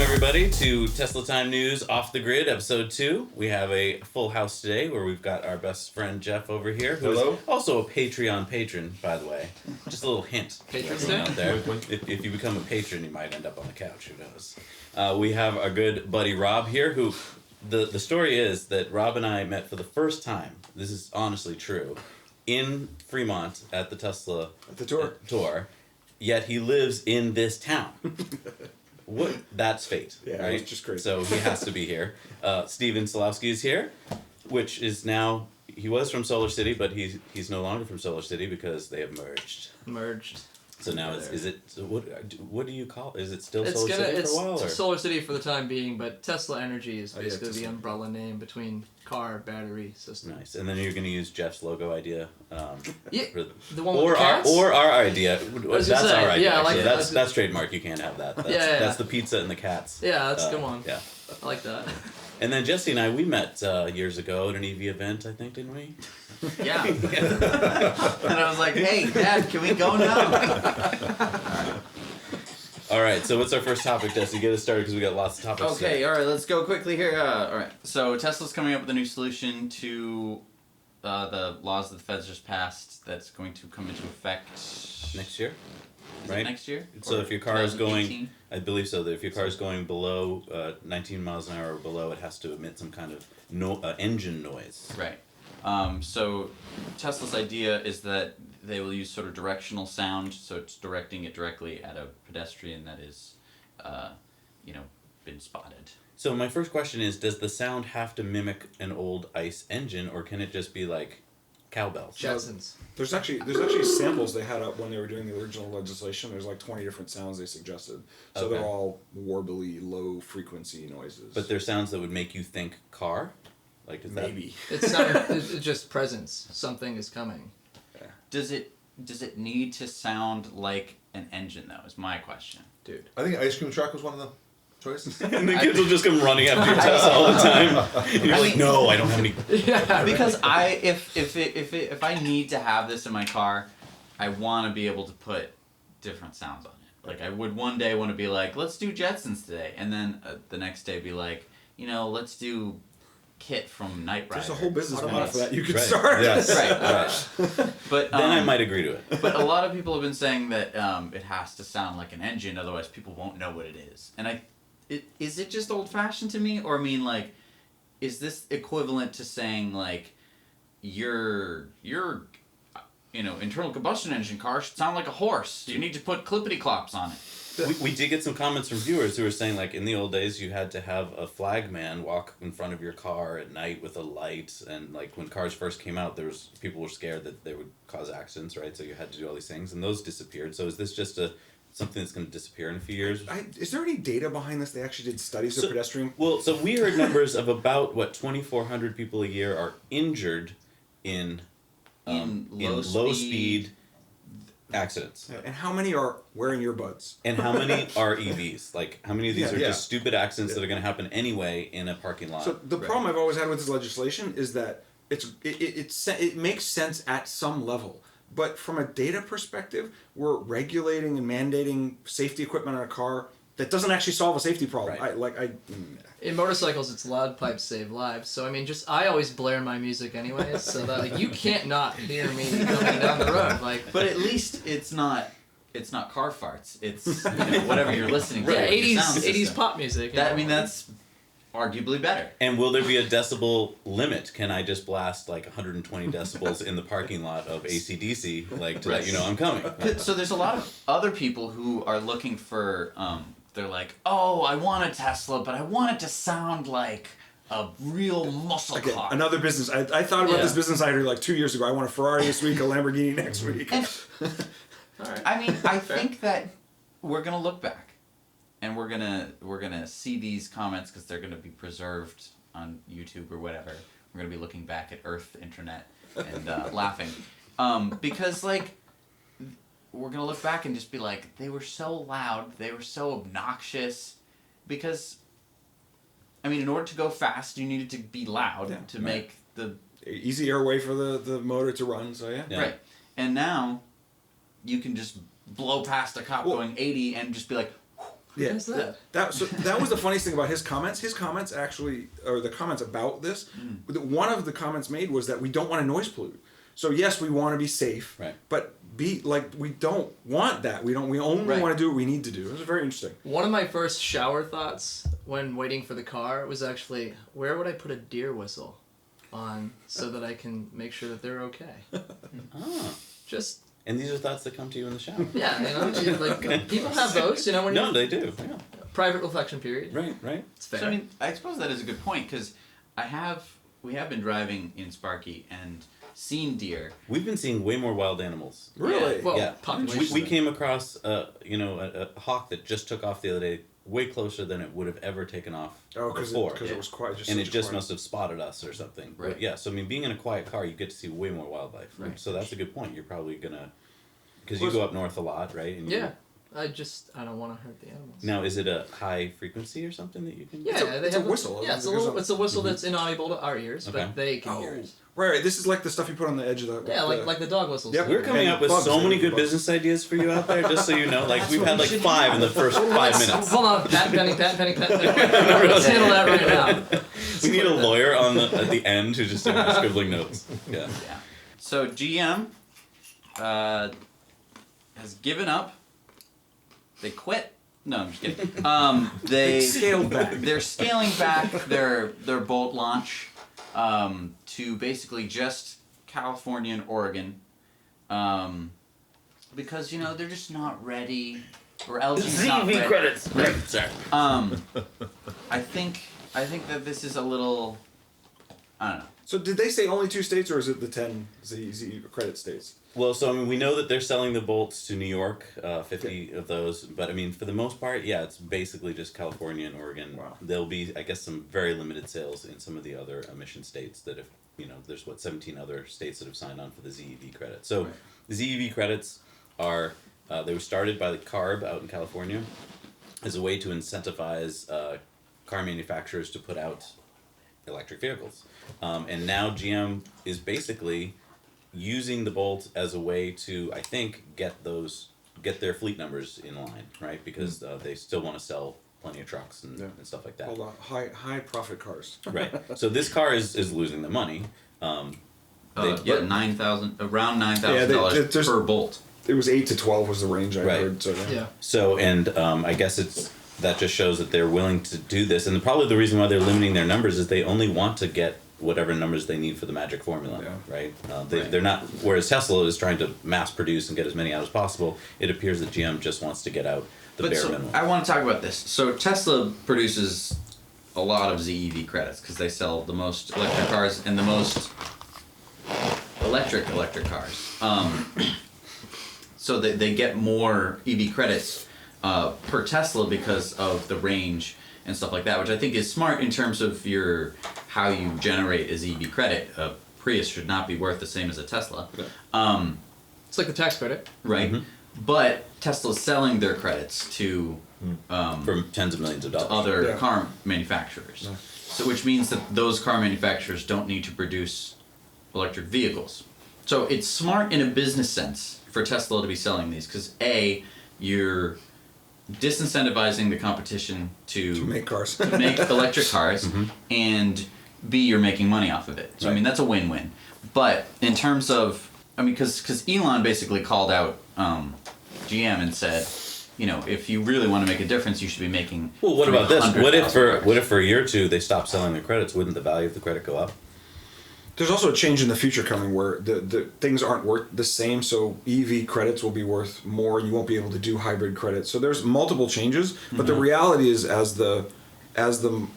Welcome, everybody, to Tesla Time News Off the Grid, Episode 2. We have a full house today where we've got our best friend Jeff over here, who is also a Patreon patron, by the way. Just a little hint out there. If you become a patron, you might end up on the couch. Who knows? We have our good buddy Rob here, who... The story is that Rob and I met for the first time, this is honestly true, in Fremont at the Tesla tour, yet he lives in this town. That's fate, right? It's just crazy. So he has to be here. Steven Solowski is here, which is now, he was from Solar City, but he's no longer from Solar City because they have merged. So now what do you call it? Is it still Solar City for a while? It's Solar City for the time being, but Tesla Energy is basically the umbrella name between car battery system. Nice. And then you're going to use Jeff's logo idea. The one with the cats? Or our idea. That's our idea. Yeah, I like that's trademark. You can't have that. That's the pizza and the cats. Yeah, that's a good one. Yeah. I like that. And then Jesse and I, we met years ago at an EV event, I think, didn't we? Yeah. And I was like, hey, Dad, can we go now? All right, so what's our first topic, Jesse? Get us started because we got lots of topics. Okay, all right, let's go quickly here. All right, so Tesla's coming up with a new solution to the laws that the feds just passed that's going to come into effect next year. Is it next year? So if your car is going, I believe so, that if your car is going below 19 miles an hour or below, it has to emit some kind of engine noise. Right. So Tesla's idea is that they will use sort of directional sound, so it's directing it directly at a pedestrian that is, been spotted. So my first question is, does the sound have to mimic an old ICE engine, or can it just be like cowbells? Jetsons. There's actually samples they had up when they were doing the original legislation. There's like 20 different sounds they suggested. So they're all warbly, low frequency noises. But they're sounds that would make you think car? Like, is Maybe. It's just presence. Something is coming. Yeah. Does it need to sound like an engine though? Is my question. Dude. I think ice cream truck was one of the choices. And the kids will just come running after your Tesla all the time. And you're like, no, I don't have any. Yeah. Because if I need to have this in my car, I want to be able to put different sounds on it. Like I would one day want to be like, let's do Jetsons today, and then the next day be like, let's do Kit from Knight Rider. There's a whole business model for that you could start. Yes. Right. But then I might agree to it. But a lot of people have been saying that it has to sound like an engine, otherwise people won't know what it is. And is it just old-fashioned to me, or is this equivalent to saying like your internal combustion engine car should sound like a horse? You need to put clippity-clops on it. We did get some comments from viewers who were saying, like, in the old days, you had to have a flagman walk in front of your car at night with a light, and, like, when cars first came out, people were scared that they would cause accidents, right? So you had to do all these things, and those disappeared. So is this just something that's going to disappear in a few years? Is there any data behind this? They actually did studies of pedestrian? Well, so we heard numbers of about, 2,400 people a year are injured in low speed accidents. Yeah, and how many are wearing earbuds? And how many are EVs? Like, how many of these are just stupid accidents that are going to happen anyway in a parking lot? So the problem I've always had with this legislation is that it makes sense at some level. But from a data perspective, we're regulating and mandating safety equipment on a car that doesn't actually solve a safety problem. Right. In motorcycles, it's loud pipes save lives. So I always blare my music anyways, so that you can't not hear me coming down the road. But at least it's not car farts. It's whatever you're listening to. Yeah, 80s pop music. That's arguably better. And will there be a decibel limit? Can I just blast like 120 decibels in the parking lot of AC/DC, like to let you know I'm coming? So there's a lot of other people who are looking for. They're like, oh, I want a Tesla, but I want it to sound like a real muscle car. Another business. I thought about this business idea like 2 years ago. I want a Ferrari this week, a Lamborghini next week. And, all right. I think that we're gonna look back, and we're gonna see these comments because they're gonna be preserved on YouTube or whatever. We're gonna be looking back at Earth Internet and laughing, because like. We're going to look back and just be like, they were so loud, they were so obnoxious, because, in order to go fast, you needed to be loud to make the... Easy airway for the motor to run, so yeah. Right. And now, you can just blow past a cop going 80 and just be like, Yeah, What's that? That was the funniest thing about his comments. His comments actually, or the comments about this, one of the comments made was that we don't want to noise pollute. So yes, we want to be safe, Right. but we don't want that. We only Right. want to do what we need to do. It was very interesting. One of my first shower thoughts when waiting for the car was actually, where would I put a deer whistle on so that I can make sure that they're okay? Oh. Just, And these are thoughts that come to you in the shower. yeah, like, people have those, when No, you they do. Yeah. private reflection period. Right. It's fair. So I mean, I suppose that is a good point because we have been driving in Sparky and seen deer. We've been seeing way more wild animals. Really? Well, Yeah. population. We came across a hawk that just took off the other day, way closer than it would have ever taken off before. Because it was quiet. And it just must have spotted us or something. Right. But yeah, so I mean, being in a quiet car, you get to see way more wildlife. Right. So that's a good point. You're probably gonna, because you go up north a lot, right? And Yeah. I don't want to hurt the animals. Now, is it a high frequency or something that you can? Yeah, It's they a have whistle. Yeah, it's a whistle that's inaudible to our ears, Okay. but they can hear Oh, it. right. This is like the stuff you put on the edge of the. Yeah, like the dog whistles. Yep. We're coming And up with bugs, so many and good bugs. business ideas for you out there, just so you know. Like, we've had like should- 5 in the first 5 minutes. Hold on, patent pending. Let's handle that right now. We need a lawyer at the end who's just scribbling notes. Yeah. Yeah. So GM has given up. They quit. No, I'm just kidding. They Scaled back. They're scaling back their Bolt launch to basically just California and Oregon, because they're just not ready. Or LG's not ready. credits. Right. Sorry. I think that this is a little. I don't know. So did they say only 2 states, or is it the 10 Z credit states? Well, so I mean, we know that they're selling the Bolts to New York, 50 of those. But I mean, for the most part, yeah, it's basically just California and Oregon. Wow. There'll be, I guess, some very limited sales in some of the other emission states that if there's 17 other states that have signed on for the ZEV credit. So Right. the ZEV credits are they were started by the CARB out in California as a way to incentivize car manufacturers to put out electric vehicles, and now GM is basically using the Bolt as a way to, I think, get their fleet numbers in line, right? Because they still want to sell plenty of trucks and stuff like that. Hold on. High profit cars. Right. So this car is losing the money. Around Yeah, $9,000 there's- per Bolt. It was 8 to 12 was the range I Right. heard. So Yeah. So, and I guess that just shows that they're willing to do this. And probably the reason why they're limiting their numbers is they only want to get whatever numbers they need for the magic formula, right? They're not, whereas Tesla is trying to mass produce and get as many out as possible, it appears that GM just wants to get out the bare minimum. I want to talk about this. So Tesla produces a lot of ZEV credits because they sell the most electric cars and the most electric cars. So they get more EV credits per Tesla because of the range and stuff like that, which I think is smart in terms of how you generate a ZEV credit. A Prius should not be worth the same as a Tesla. It's like the tax credit. Right? Mhm. But Tesla's selling their credits to For tens of millions of dollars. other car manufacturers. So which means that those car manufacturers don't need to produce electric vehicles. So it's smart in a business sense for Tesla to be selling these because A, you're disincentivizing the competition to make cars. to make electric cars, and B, you're making money off of it. So I mean, that's a win-win. But in terms of, because Elon basically called out GM and said, if you really want to make a difference, you should be making. Well, what about this? What if $300,000. for a year or two they stop selling their credits? Wouldn't the value of the credit go up? There's also a change in the future coming where the things aren't worth the same, so EV credits will be worth more. You won't be able to do hybrid credits. So there's multiple changes, but the reality is as the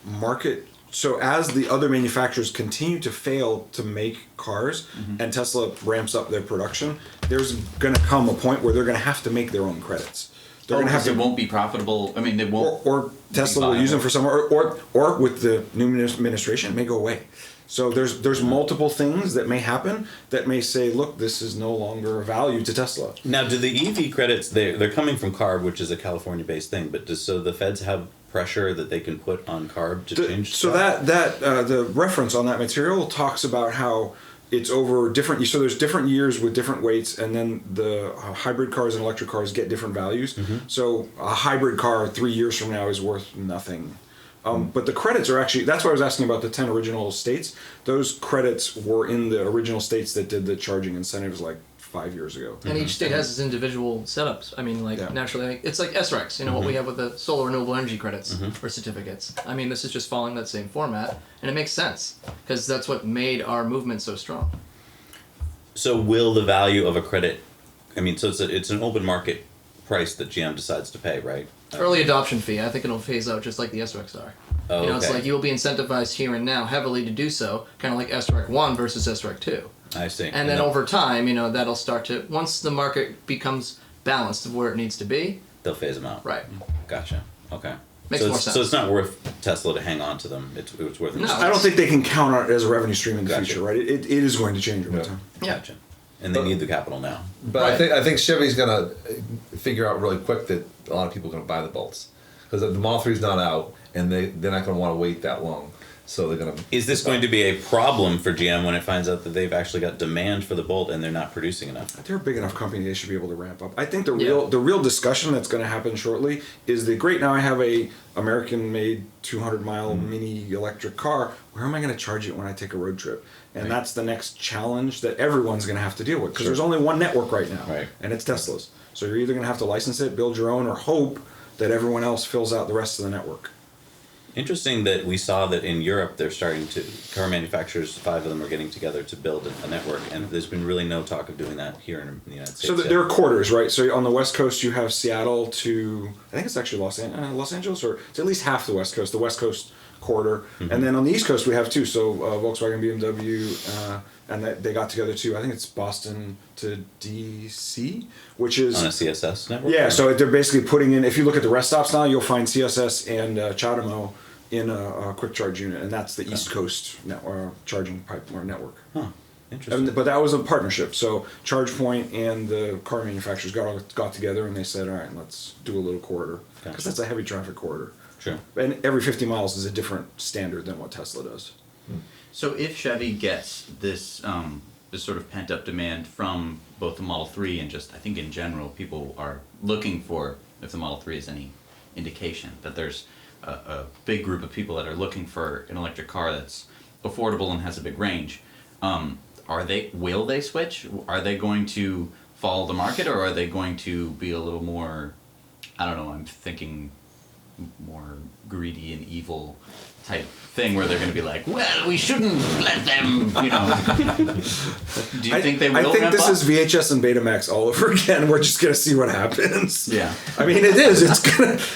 market, so as the other manufacturers continue to fail to make cars and Tesla ramps up their production, there's going to come a point where they're going to have to make their own credits. They're going to have to. It won't be profitable. I mean, they won't. Or Tesla will use them for some, or with the new administration, it may go away. So there's multiple things that may happen that may say, look, this is no longer a value to Tesla. Now, do the EV credits, they're coming from CARB, which is a California-based thing, but so the feds have pressure that they can put on CARB to change So stuff? that the reference on that material talks about how it's over different. So there's different years with different weights, and then the hybrid cars and electric cars get different values. So a hybrid car 3 years from now is worth nothing. But the credits are actually, that's why I was asking about the 10 original states. Those credits were in the original states that did the charging incentives like 5 years ago. And each state has its individual setups. I mean, like, naturally, like, it's like SREX, you know, what we have with the solar renewable energy credits or certificates. I mean, this is just following that same format, and it makes sense, because that's what made our movement so strong. So will the value of a credit, I mean, so it's an open market price that GM decides to pay, right? Early adoption fee, I think it'll phase out just like the SREX are. Oh, you know, it's okay. like you'll be incentivized here and now heavily to do so, kind of like SREC 1 versus SREC 2. I see. And then over time, you know, that'll start to, once the market becomes balanced of where it needs to be, they'll phase them out. right. Gotcha. Okay. Makes so more it's, sense. So it's not worth Tesla to hang on to them. It's worth. No. I don't think they can count on it as a revenue stream in the Gotcha. future, right? It is going to change over time. Yeah. Gotcha. And they need the capital now. But Right. I think Chevy's gonna figure out really quick that a lot of people are gonna buy the Bolts because the Model 3's not out, and they're not gonna want to wait that long, so they're gonna. Is this going to be a problem for GM when it finds out that they've actually got demand for the Bolt and they're not producing enough? They're a big enough company; they should be able to ramp up. I think the real discussion that's going to happen shortly is the great. Now I have a American-made 200-mile mini electric car. Where am I going to charge it when I take a road trip? And that's the next challenge that everyone's going to have to deal with because there's only one network right now, and it's Tesla's. So you're either going to have to license it, build your own, or hope that everyone else fills out the rest of the network. Interesting that we saw that in Europe they're starting to, car manufacturers, 5 of them are getting together to build a network, and there's been really no talk of doing that here in the United States. So there are quarters, right? So on the West Coast you have Seattle to, I think it's actually Los Angeles, or it's at least half the West Coast quarter. And then on the East Coast we have 2, so Volkswagen, BMW, and they got together too. I think it's Boston to DC, which is on a CSS network? yeah. So they're basically putting in. If you look at the rest stops now, you'll find CSS and CHAdeMO in a quick charge unit, and that's the East Coast charging pipe or network. Huh. Interesting. But that was a partnership. So ChargePoint and the car manufacturers got together and they said, all right, let's do a little corridor because that's a heavy traffic corridor. Sure. And every 50 miles is a different standard than what Tesla does. So if Chevy gets this this sort of pent up demand from both the Model 3 and just I think in general people are looking for, if the Model 3 is any indication, that there's a big group of people that are looking for an electric car that's affordable and has a big range. Will they switch? Are they going to follow the market, or are they going to be a little more, I don't know, I'm thinking more greedy and evil type thing where they're going to be like, well, we shouldn't let them, you know. Do you think they will? I think ramp this up? is VHS and Betamax all over again. We're just gonna see what happens. Yeah. I mean, it is.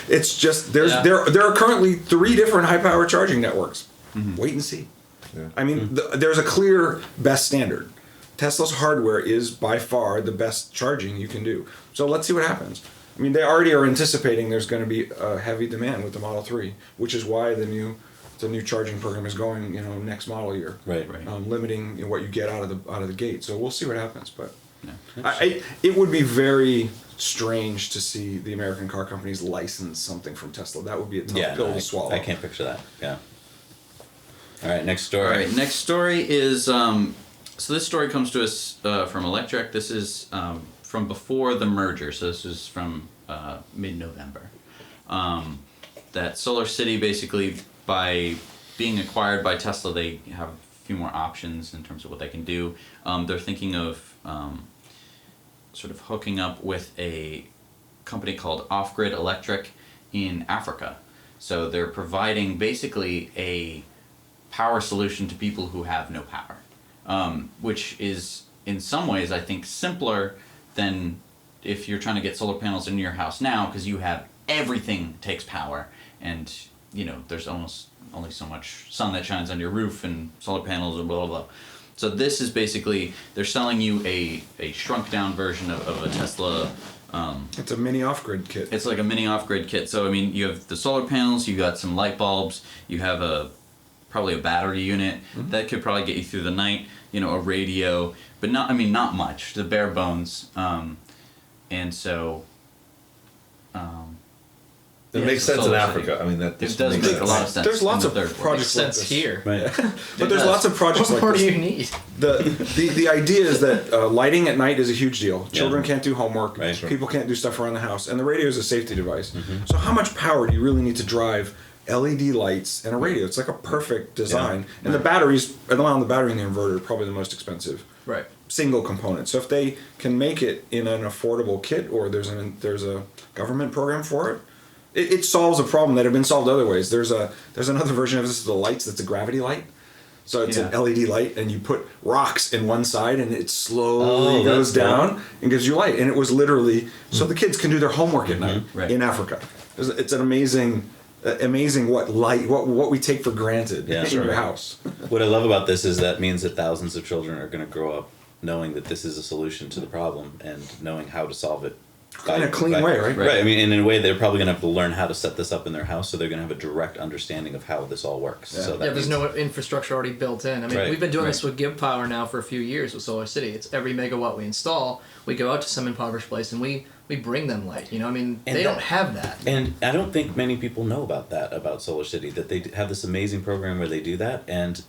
It's just there are currently 3 different high power charging networks. Wait and see. Yeah. I mean, there's a clear best standard. Tesla's hardware is by far the best charging you can do. So let's see what happens. I mean, they already are anticipating there's going to be a heavy demand with the Model 3, which is why the new charging program is going, next model year. Right. Limiting what you get out of the gate. So we'll see what happens, but Yeah. it would be very strange to see the American car companies license something from Tesla. That would be a tough pill to swallow. I can't picture that. Yeah. All right, next story. All right, next story is so this story comes to us from Electrek. This is from before the merger, so this is from mid-November. That Solar City, basically, by being acquired by Tesla, they have a few more options in terms of what they can do. They're thinking of sort of hooking up with a company called Off-Grid Electric in Africa. So they're providing basically a power solution to people who have no power, which is in some ways I think simpler than if you're trying to get solar panels in your house now, because you have everything takes power, and there's almost only so much sun that shines on your roof and solar panels and blah blah blah. So this is basically, they're selling you a shrunk down version of a Tesla. It's a mini off-grid kit. It's like a mini off-grid kit. So I mean, you have the solar panels, you got some light bulbs, you have probably a battery unit that could probably get you through the night. A radio, but not much. The bare bones. And so. It makes sense in Africa. I mean, that it does make a lot of sense. There's lots of Makes projects like sense this. here. Right. But there's lots of projects like What more this. do you need? The idea is that lighting at night is a huge deal. Children can't do homework. Right. Sure. People can't do stuff around the house, and the radio is a safety device. So how much power do you really need to drive LED lights and a radio? It's like a perfect design. And the batteries, and the battery and the inverter are probably the most expensive. Right. Single component. So if they can make it in an affordable kit, or there's a government program for it, it solves a problem that had been solved other ways. There's another version of this, the lights, that's a gravity light. So it's an LED light, and you put rocks in one side, and it slowly goes down and gives you light. And it was literally so the kids can do their homework at night in Africa. It's an amazing what we take for granted in your house. What I love about this is that means that thousands of children are going to grow up knowing that this is a solution to the problem and knowing how to solve it. In a clean way, right? Right. I mean, and in a way, they're probably going to have to learn how to set this up in their house, so they're going to have a direct understanding of how this all works. Yeah. So that There's no infrastructure already built in. I mean, we've been doing this with Give Power now for a few years with Solar City. It's every megawatt we install, we go out to some impoverished place and we bring them light. You know, I mean, they don't have that. And I don't think many people know about Solar City, that they have this amazing program where they do that, and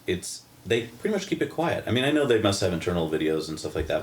they pretty much keep it quiet. I mean, I know they must have internal videos and stuff like that,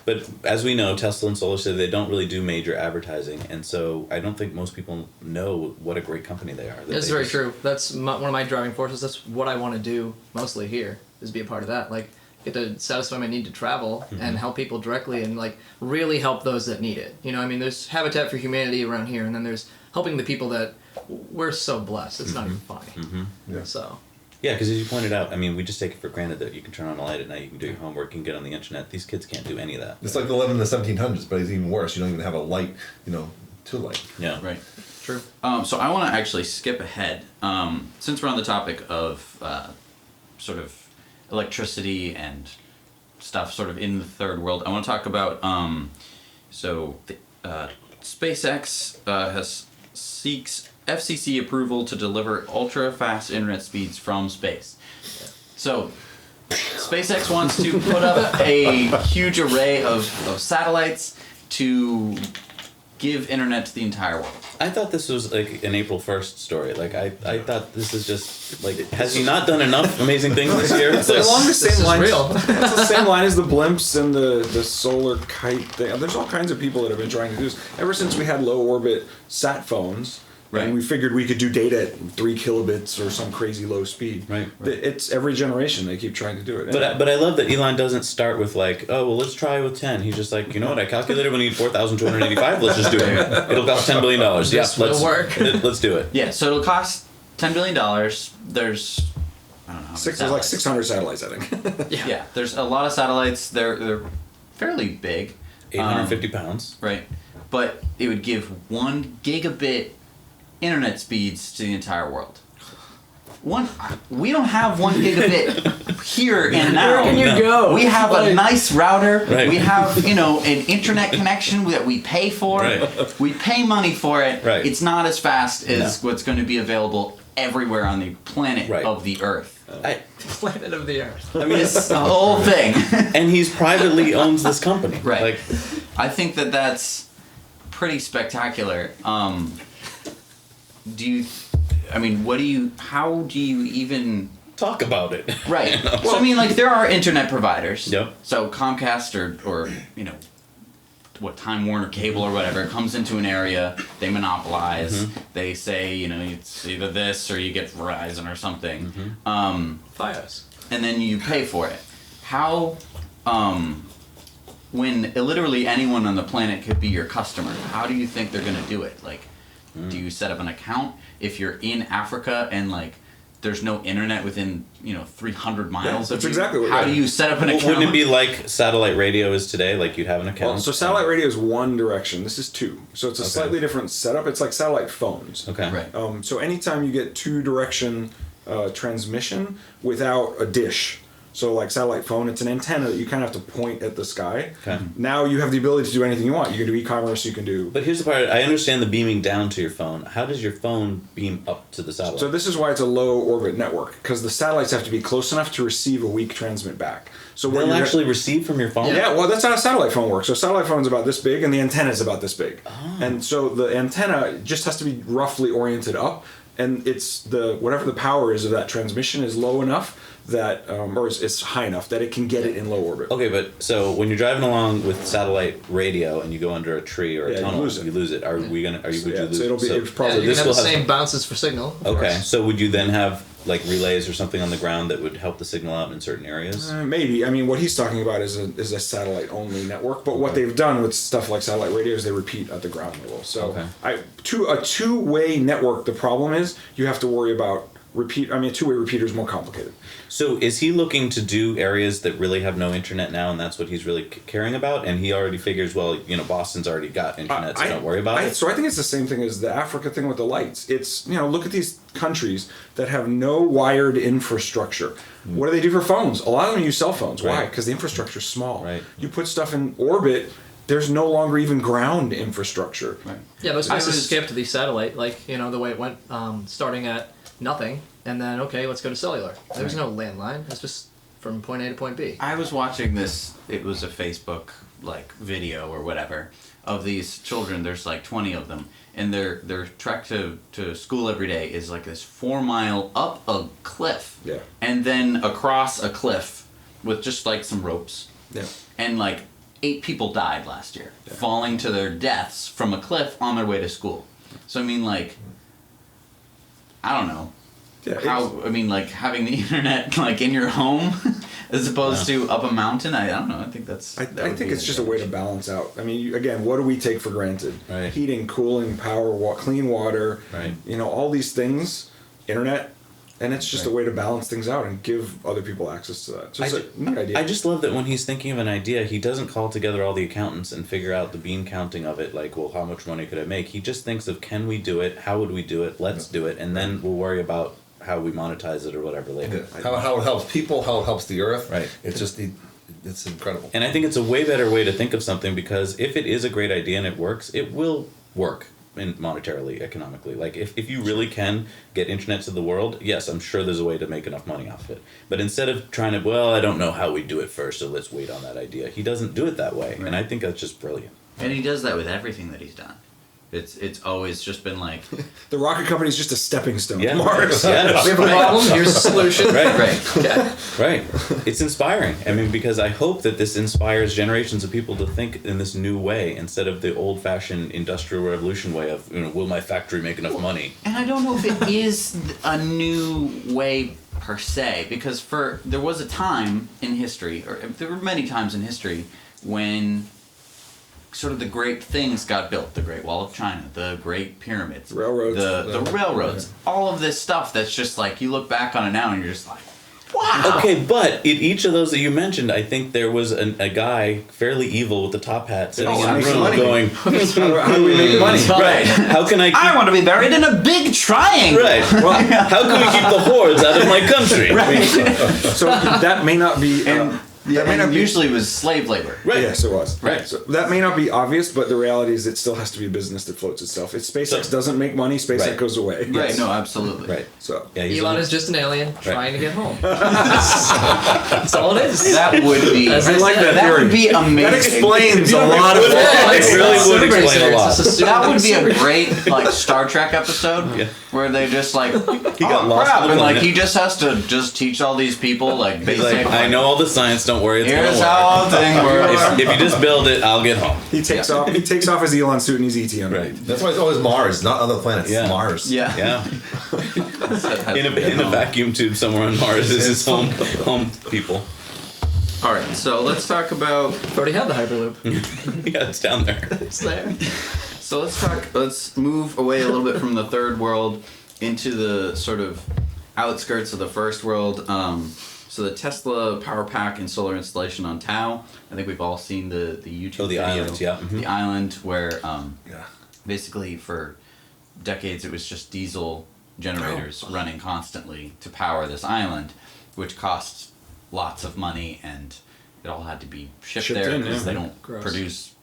but as we know, Tesla and Solar City, they don't really do major advertising, and so I don't think most people know what a great company they are. That's very true. That's one of my driving forces. That's what I want to do mostly here, is be a part of that. Like, get to satisfy my need to travel and help people directly and, like, really help those that need it. You know, I mean, there's Habitat for Humanity around here, and then there's helping the people that we're so blessed. It's not even funny. So... Yeah, because as you pointed out, I mean, we just take it for granted that you can turn on a light at night, you can do your homework, you can get on the internet. These kids can't do any of that. It's like they live in the 1700s, but it's even worse. You don't even have a light, to light. Yeah. Right. True. So I want to actually skip ahead. Since we're on the topic of sort of electricity and stuff sort of in the third world, I want to talk about SpaceX seeks FCC approval to deliver ultra-fast internet speeds from space. So, SpaceX wants to put up a huge array of satellites to give internet to the entire world. I thought this was like an April 1st story. Like, I thought this is just, like, has he not done enough amazing things this year? It's along the same line. Real. It's the same line as the blimps and the solar kite thing. There's all kinds of people that have been trying to do this. Ever since we had low orbit sat phones, and we figured we could do data at 3 kilobits or some crazy low speed. Right. It's every generation they keep trying to do it. But I love that Elon doesn't start with like, oh, well, let's try with 10. He's just like, you know what, I calculated we need 4,285. Let's just do it. It'll cost $10 billion. Yeah, will work. Let's do it. Yeah, so it'll cost $10 billion. There's, I don't know how many There's like 600 satellites, I think. Yeah, there's a lot of satellites. They're fairly big. 850 pounds. Right. But it would give 1 gigabit internet speeds to the entire world. We don't have 1 gigabit here and now. Where can you go? We have a nice router. Right. We have, an internet connection that we pay for. Right. We pay money for it. Right. It's not as fast as what's going to be available everywhere on the planet of the Earth. Planet of the Earth. I mean, It's the whole thing. and he's privately owns this company. Right. Like, I think that's pretty spectacular. How do you even talk about it. Right. So I mean, like, there are internet providers. Yep. So Comcast or Time Warner Cable or whatever comes into an area, they monopolize. They say, it's either this or you get Verizon or something. Fios. And then you pay for it. How, when literally anyone on the planet could be your customer, how do you think they're gonna do it? Like, do you set up an account if you're in Africa and like there's no internet within 300 miles of that's you? exactly what. How do you set up an account? Wouldn't it be like satellite radio is today? Like you'd have an account. Well, so satellite radio is one direction. This is two. So it's a slightly different setup. It's like satellite phones. Okay. Right. So anytime you get two direction transmission without a dish, So like satellite phone, it's an antenna that you kind of have to point at the sky. Okay. Now you have the ability to do anything you want. You can do e-commerce, you can do... But here's the part, I understand the beaming down to your phone. How does your phone beam up to the satellite? So this is why it's a low orbit network, because the satellites have to be close enough to receive a weak transmit back. So when They'll you're actually receive from your phone? Yeah, well, that's how a satellite phone works. So a satellite phone's about this big, and the antenna is about this big. Oh. And so the antenna just has to be roughly oriented up, and it's whatever the power is of that transmission is low enough that, or it's high enough that it can get it in low orbit. Okay, but so when you're driving along with satellite radio and you go under a tree or a tunnel, you lose it. Are we gonna? Would you lose? So it'll be So, it's probably you can have the same bounces for signal. okay, so would you then have like relays or something on the ground that would help the signal out in certain areas? Maybe. I mean, what he's talking about is a satellite only network. But what they've done with stuff like satellite radio is they repeat at the ground level. So a two-way network. The problem is you have to worry about repeat. I mean, a two-way repeater is more complicated. So is he looking to do areas that really have no internet now, and that's what he's really caring about? And he already figures, well, Boston's already got internet, so don't worry about it. So I think it's the same thing as the Africa thing with the lights. It's, look at these countries that have no wired infrastructure. What do they do for phones? A lot of them use cell phones. Why? Because the infrastructure's small. Right. You put stuff in orbit, there's no longer even ground infrastructure. Right. Yeah, those places skipped to the satellite, like, the way it went, starting at nothing, and then, okay, let's go to cellular. There was no landline. It's just from point A to point B. I was watching this, it was a Facebook, video or whatever, of these children. There's 20 of them, and their trek to school every day is this 4 mile up a cliff. Yeah. And then across a cliff with just some ropes. Yeah. And 8 people died last year, falling to their deaths from a cliff on their way to school. So I mean, I don't know. Yeah, having the internet in your home as opposed to up a mountain. I don't know. I think that's. I think it's just a way to balance out. I mean, again, what do we take for granted? Right. Heating, cooling, power, clean water. Right. All these things, internet, and it's just a way to balance things out and give other people access to that. So it's a neat idea. I just love that when he's thinking of an idea, he doesn't call together all the accountants and figure out the bean counting of it, how much money could I make? He just thinks of, can we do it? How would we do it? Let's do it. And then we'll worry about how we monetize it or whatever later. Yeah. How it helps people, how it helps the earth. Right. It's just, it's incredible. And I think it's a way better way to think of something, because if it is a great idea and it works, it will work monetarily, economically. If you really can get internet to the world, yes, I'm sure there's a way to make enough money off it. But instead of trying to, I don't know how we do it first, so let's wait on that idea. He doesn't do it that way. Right. And I think that's just brilliant. And he does that with everything that he's done. It's always just been the rocket company is just a stepping stone to Mars. Yeah. We have a problem. Here's a solution. Right. Yeah. Right. It's inspiring. I mean, because I hope that this inspires generations of people to think in this new way instead of the old-fashioned industrial revolution way of, will my factory make enough money? And I don't know if it is a new way per se, because there was a time in history, or there were many times in history, when sort of the great things got built. The Great Wall of China, the Great Pyramids, railroads, the railroads, all of this stuff that's just you look back on it now and you're just wow. Okay, but in each of those that you mentioned, I think there was a guy fairly evil with the top hat sitting in a room going, how do we make money? Right. How can I want to be buried in a big triangle. Right. Well, how can we keep the hordes out of my country? Right. So that may not be... That may not usually was slave labor. Right. Yes, it was. Right. So that may not be obvious, but the reality is it still has to be a business that floats itself. If SpaceX doesn't make money, SpaceX goes away. Right. Yes. No, absolutely. Right. So Elon is just an alien trying to get home. That's all it is. That would be. I like that That theory. would be amazing. That explains a lot of it really would explain a lot. That would be a great Star Trek episode where they just he got lost crap, in the and planet. he just has to teach all these people He's basic. I know all the science. Don't worry, it's Here's gonna work. how the thing works. If you just build it, I'll get home. he takes off. He takes off his Elon suit and he's ET on Right. That's why it's always Mars, not other planets. Yeah. Mars. Yeah. Yeah. in a vacuum tube somewhere on Mars is his home people. All right, so let's talk about. We've already had the Hyperloop. Yeah, it's down there. It's there. So let's move away a little bit from the third world into the sort of outskirts of the first world. So the Tesla power pack and solar installation on Tau. I think we've all seen the YouTube video. Island, yeah. Mm-hmm. The island where basically for decades it was just diesel generators running constantly to power this island, which costs lots of money, and it all had to be shipped Shipped there in, because yeah. they don't Gross. produce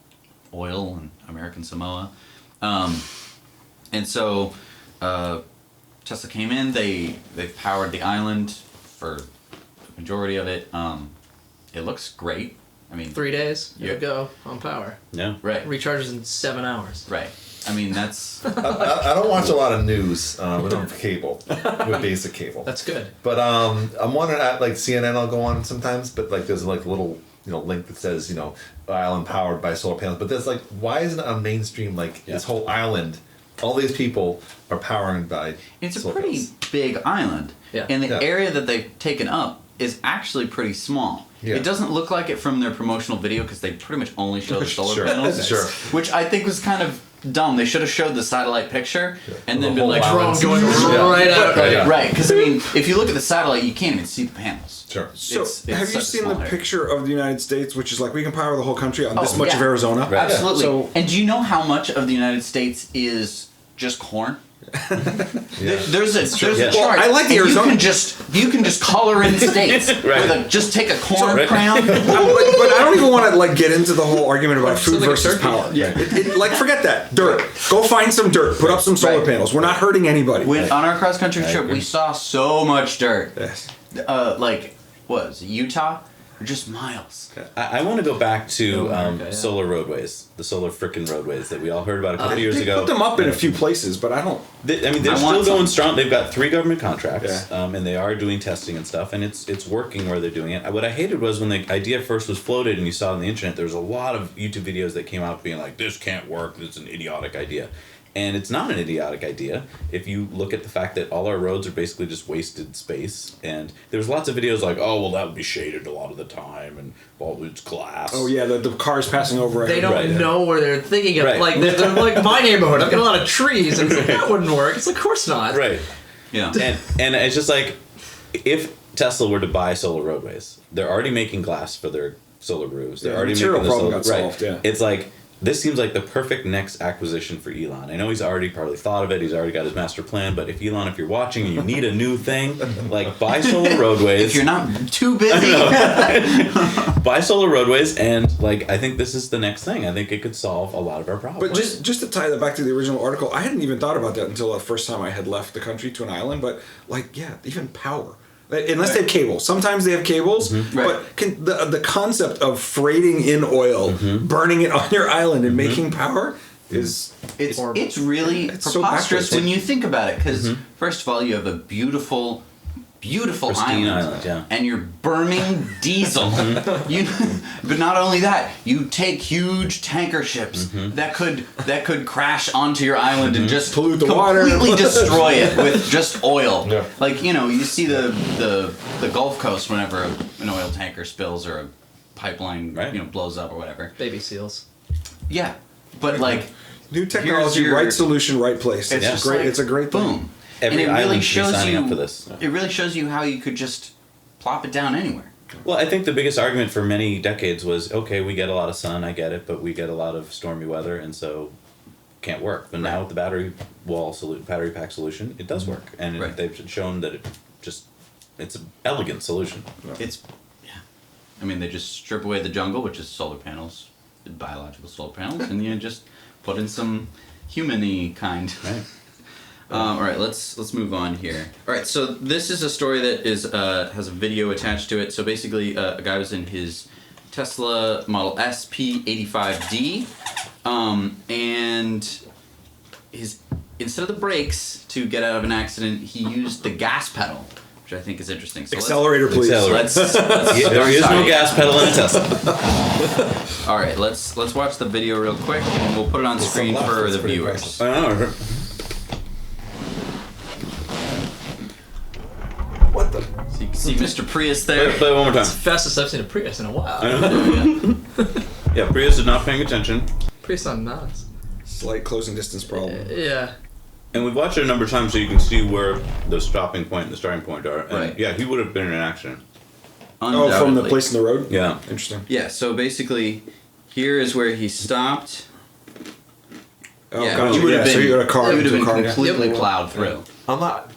oil in American Samoa. And so Tesla came in. They've powered the island for the majority of it. It looks great. I mean, 3 days, Yeah. you go on power. Yeah. right, Recharges in 7 hours. right. I mean, that's I don't watch a lot of news. We don't have cable. With basic cable. That's good. But I'm wondering, like CNN, I'll go on sometimes, but like there's like a little link that says island powered by solar panels. But there's like, why isn't it on mainstream like this whole island? All these people are powering by. it's a solar pretty panels. big island, Yeah. and the Yeah. area that they've taken up is actually pretty small. Yeah. It doesn't look like it from their promotional video because they pretty much only show the solar Sure. panels, Sure. which I think was kind of dumb. They should have showed the satellite picture and then The been like, whole Drone going Yeah. right out. Yeah, yeah. right? Because I mean, if you look at the satellite, you can't even see the panels. Sure. So, It's have you such a seen the small area. picture of the United States, which is like we can power the whole country on this Oh, much yeah. of Arizona? Right. Absolutely. So- and do you know how much of the United States is just corn? There's a Yeah. chart. Well, I like the and Arizona- you can just color in states Right. with just take a corn Right. crayon. but I don't even want to like get into the whole argument about food Something like versus turkey. power. Yeah. Like forget that. Dirt. Go find some dirt. Put up some solar Right. panels. We're not hurting anybody. When on our cross country trip, we saw so much dirt. Yes. Like what was it, Utah? Or just miles. I want to go back to America, yeah. solar roadways, the solar frickin' roadways that we all heard about a couple years They ago. put them up in a few places, but I don't. I mean, they're I still want going some. strong. They've got 3 government contracts, Yeah. and they are doing testing and stuff, and it's working where they're doing it. What I hated was when the idea first was floated and you saw it on the internet, there was a lot of YouTube videos that came out being like, this can't work, this is an idiotic idea. And it's not an idiotic idea if you look at the fact that all our roads are basically just wasted space. And there's lots of videos like, oh, well, that would be shaded a lot of the time, and well, it's glass. Oh yeah, the cars passing over. They don't Right. know where they're thinking of. Right. Like they're like my neighborhood. I've got a lot of trees, and it's like, that wouldn't work. It's like, of course not. Right. Yeah. And it's just like, if Tesla were to buy solar roadways, they're already making glass for their solar roofs. They're Yeah, already material making the problem solar. got Right. solved, yeah. It's like, this seems like the perfect next acquisition for Elon. I know he's already probably thought of it. He's already got his master plan. But if Elon, if you're watching and you need a new thing, like buy solar roadways. If you're not too busy. Buy solar roadways, and like I think this is the next thing. I think it could solve a lot of our problems. But just to tie that back to the original article, I hadn't even thought about that until the first time I had left the country to an island. But like, yeah, even power. Unless they have cables. Sometimes they have cables, but the concept of freighting in oil, burning it on your island, and making power is It's really It's so preposterous backwards. when you think about it. Because first of all, you have a beautiful Pristine island, yeah. and you're burning diesel. But not only that, you take huge tanker ships that could crash onto your island and just Pollute the water. completely destroy it with just oil. Yeah. Like you see the Gulf Coast whenever an oil tanker spills or a pipeline Right. blows up or whatever. Baby seals. Yeah, but like. new technology, your- right solution, right place. It's just great. like, it's a great thing. boom. Every and it really island should be shows signing you up for this. It really shows you how you could just plop it down anywhere. Well, I think the biggest argument for many decades was, okay, we get a lot of sun, I get it, but we get a lot of stormy weather, and so can't work. But now with the battery pack solution, it does work, and Right. they've shown that it's an elegant solution. It's I mean, they just strip away the jungle, which is solar panels, biological solar panels, and you just put in some human-y kind. Right. All right, let's move on here. All right, so this is a story that is has a video attached to it. So basically, a guy was in his Tesla Model S P85D, and instead of the brakes to get out of an accident, he used the gas pedal, which I think is interesting. So Accelerator, please. Accelerate. Let's Yeah, there is no gas pedal in a Tesla. All right, let's watch the video real quick, and we'll put it on screen left, for that's the pretty viewers. I don't know. What the? So you can see Mr. Prius there. Play it one more time. It's the fastest I've seen a Prius in a while. Yeah, Prius is not paying attention. Prius on nuts. Slight closing distance problem. Yeah. And we've watched it a number of times so you can see where the stopping point and the starting point are. And Right. yeah, he would have been in an accident. Oh, from the Undoubtedly. place in the road? Yeah. Interesting. Yeah, so basically, here is where he stopped. Oh, Yeah, gotcha. he would have Yeah, so been, you got a car he would have into a been car. completely Yep. plowed through. I'm not.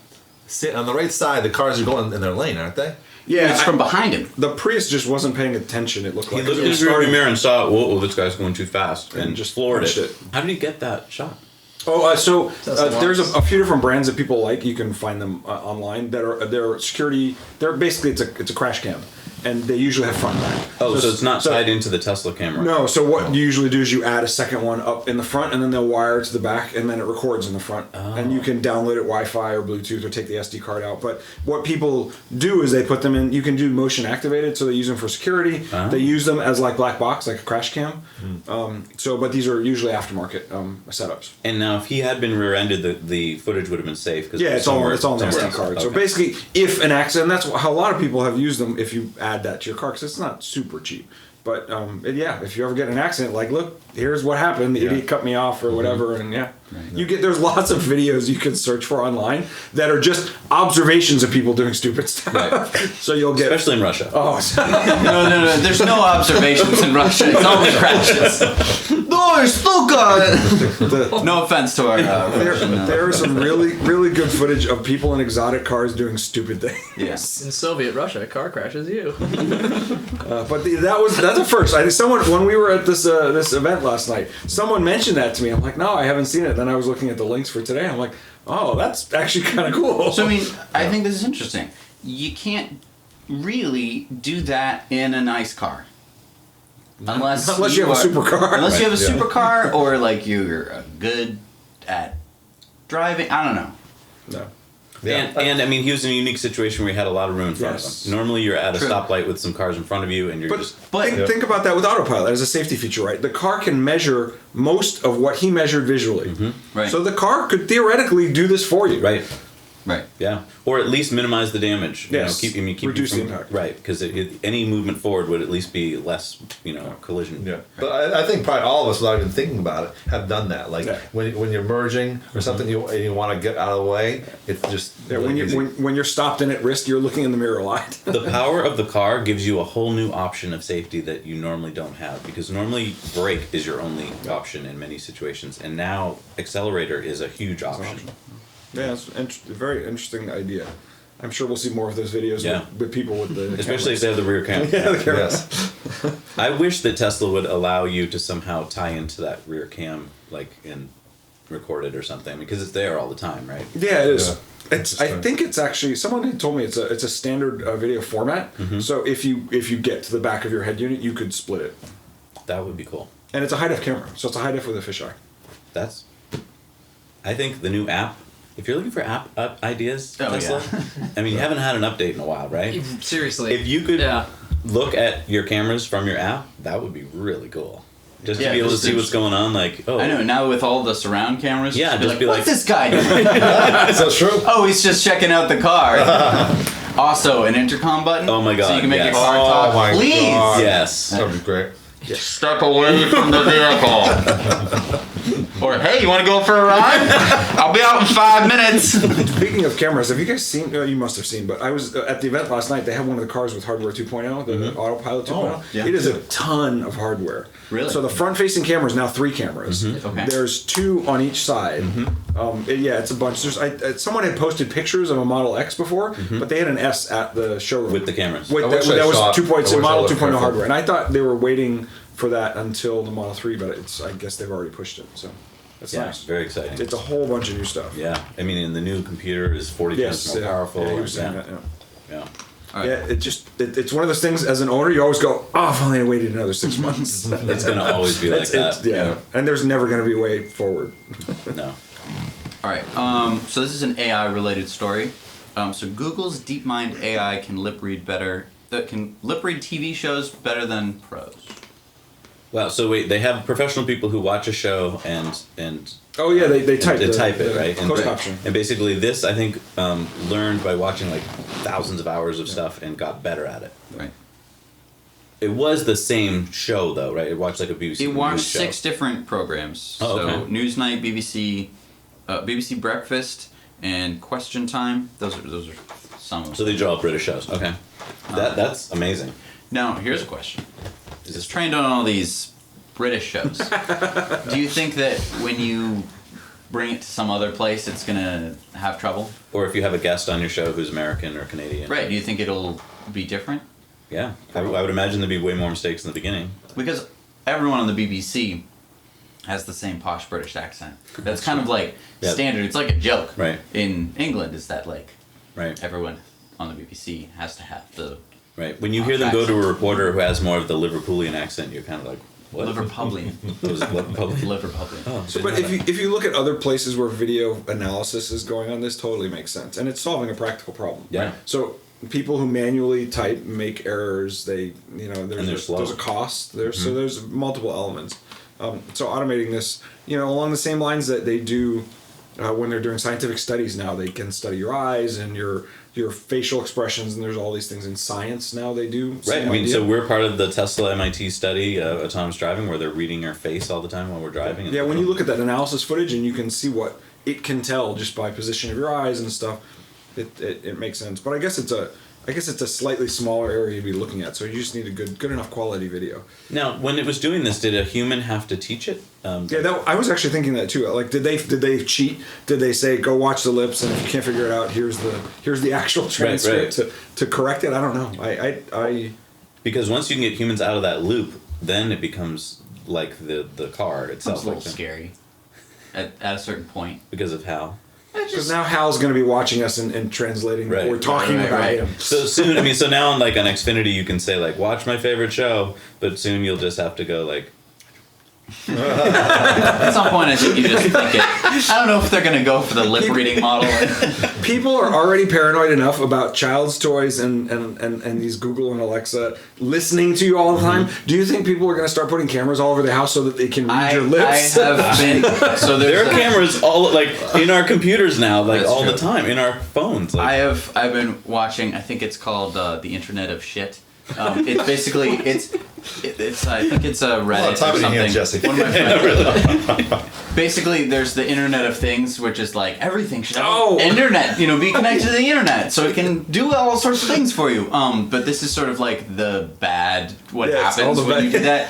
See, on the right side, the cars are going in their lane, aren't they? Yeah, It's from behind him. The Prius just wasn't paying attention. It looked He like looked in his rearview mirror and saw, whoa, this guy's going too fast, and just floored punched it. How did he get that shot? There's a few different brands that people like. You can find them online that are they're security. They're basically it's a crash cam, and they usually have front and back. Oh, so it's not tied into the Tesla camera. No. So what you usually do is you add a second one up in the front, and then they'll wire it to the back, and then it records in the front, and you can download it Wi-Fi or Bluetooth or take the SD card out. But what people do is they put them in. You can do motion activated, so they use them for security. They use them as like black box, like a crash cam. But these are usually aftermarket setups. And now, if he had been rear-ended, the footage would have been safe. Yeah, it's all in the SD card. Okay. So basically, if an accident, that's how a lot of people have used them. If you add that to your car, because it's not super cheap. But if you ever get in an accident, like, look, here's what happened. The idiot cut me off or whatever, and there's lots of videos you can search for online that are just observations of people doing stupid stuff. Right. So you'll get, especially in Russia. Oh, No. There's no observations in Russia. It's only crashes. No, stuka. No offense to our. There is some really, really good footage of people in exotic cars doing stupid things. Yes. In Soviet Russia, a car crashes you. That's a first. When we were at this event last night, someone mentioned that to me. I'm like, no, I haven't seen it. Then I was looking at the links for today. I'm like, oh, that's actually kind of cool. So I think this is interesting. You can't really do that in a nice car. Unless you have a supercar. Unless you have a supercar or like you're good at driving. I don't know. No. Yeah. And I mean, he was in a unique situation where he had a lot of room in front of him. Normally, you're at a stoplight with some cars in front of you, and you're think about that with autopilot as a safety feature, right? The car can measure most of what he measured visually. Mm-hmm. Right. So the car could theoretically do this for you. Right. Right. Yeah. Or at least minimize the damage. Yes. Keep reduce the impact. Right. Because any movement forward would at least be less, collision. Yeah. But I think probably all of us, without even thinking about it, have done that. Like when you're merging or something, you want to get out of the way. It's just when you're stopped and at risk, you're looking in the mirror a lot. The power of the car gives you a whole new option of safety that you normally don't have, because normally brake is your only option in many situations, and now accelerator is a huge option. Yeah, it's a very interesting idea. I'm sure we'll see more of those videos with people with the especially if they have the rear camera. Yeah, the cameras. Yes. I wish that Tesla would allow you to somehow tie into that rear cam, like and record it or something, because it's there all the time, right? Yeah, it is. I think it's actually, someone had told me it's a standard video format. Mm-hmm. So if you get to the back of your head unit, you could split it. That would be cool. And it's a high def camera, so it's a high def with a fisheye. I think the new app. If you're looking for app ideas, Tesla, yeah. I mean, you haven't had an update in a while, right? Seriously. If you could look at your cameras from your app, that would be really cool. Just to be able to see what's going on, like, I know, now with all the surround cameras, just be like, what's this guy doing? That's true. Oh, he's just checking out the car. Also, an intercom button. Oh my God, so you can make your yes. car talk. Oh my Please. God. Yes. That would be great. Step away from the vehicle. Or, hey, you want to go for a ride? I'll be out in 5 minutes. Speaking of cameras, have you guys seen, you must have seen, but I was at the event last night. They had one of the cars with hardware 2.0, the autopilot 2.0. Oh, yeah. It is a ton of hardware. Really? So the front-facing camera is now 3 cameras. Mm-hmm. Okay. There's 2 on each side. Mm-hmm. It's a bunch. Someone had posted pictures of a Model X before, but they had an S at the showroom. With the cameras. That was 2.0 Model 2.0 hardware. And I thought they were waiting for that until the Model 3, but I guess they've already pushed it. So that's nice. Very exciting. It's a whole bunch of new stuff. Yeah, I mean, and the new computer is 40 times more powerful. Yeah, he was saying that. Yeah. Right. Yeah, it's one of those things. As an owner, you always go, "Oh, if only I waited another 6 months." It's gonna always be like that. Yeah, and there's never gonna be a way forward. No. All right. So this is an AI-related story. So Google's DeepMind AI can lip read TV shows better than pros. Wow. So wait, they have professional people who watch a show and Oh yeah, they type it, right? Closed caption. And basically, this I think learned by watching like thousands of hours of stuff and got better at it. Right. It was the same show though, right? It watched like a BBC. It watched news show. 6 different programs. Oh, okay. So Newsnight, BBC Breakfast, and Question Time. Those are some of them. So these are all British shows. Okay. That's amazing. Now here's a question. It's trained on all these British shows. Do you think that when you bring it to some other place, it's gonna have trouble? Or if you have a guest on your show who's American or Canadian. Right. Do you think it'll be different. Yeah, I would imagine there'd be way more mistakes in the beginning. Because everyone on the BBC has the same posh British accent. That's kind of like standard. It's like a joke. Right. In England, is that like right. everyone on the BBC has to have the right. When you hear them go to a reporter who has more of the Liverpoolian accent, you're kind of like, what? Liverpudlian. Liverpudlian. Oh, But if you look at other places where video analysis is going on, this totally makes sense, and it's solving a practical problem. Yeah. Right? So people who manually type make errors. They there's a cost there, so there's multiple elements. So automating this, along the same lines that they do when they're doing scientific studies now, they can study your eyes and your facial expressions, and there's all these things in science now they do. Right. I mean, so we're part of the Tesla MIT study, autonomous driving, where they're reading our face all the time while we're driving. Yeah, when you look at that analysis footage and you can see what it can tell just by position of your eyes and stuff, it makes sense. But I guess it's a slightly smaller area to be looking at, so you just need a good enough quality video. Now, when it was doing this, did a human have to teach it? I was actually thinking that too. Like, did they cheat? Did they say go watch the lips, and if you can't figure it out, here's the actual transcript to correct it? I don't know. I because once you can get humans out of that loop, then it becomes like the car itself. It's a little scary at a certain point. Because of how? Because now Hal's going to be watching us and translating what we're talking about. Right. So soon, so now on Xfinity, you can say like, watch my favorite show, but soon you'll just have to go like. At some point, I think you just think it. I don't know if they're going to go for the lip reading model. People are already paranoid enough about child's toys and these Google and Alexa listening to you all the time. Do you think people are going to start putting cameras all over the house so that they can read your lips? I have been. So there are cameras all in our computers now, That's all true. the time in our phones. I've been watching. I think it's called the Internet of Shit. It's basically it's I think it's a Reddit or something. Hand, Jesse. One of my friends. Basically, there's the Internet of Things, which is like everything should have internet. Be connected to the internet, so it can do all sorts of things for you. But this is sort of like the bad happens when you do that.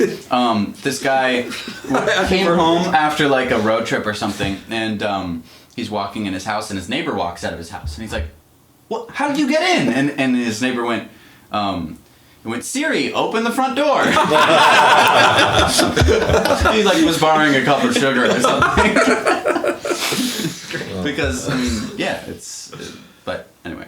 This guy came home after like a road trip or something, and he's walking in his house, and his neighbor walks out of his house, and he's like, "What? How did you get in?" And his neighbor went. He went, Siri, open the front door. He was borrowing a cup of sugar or something. Because but anyway.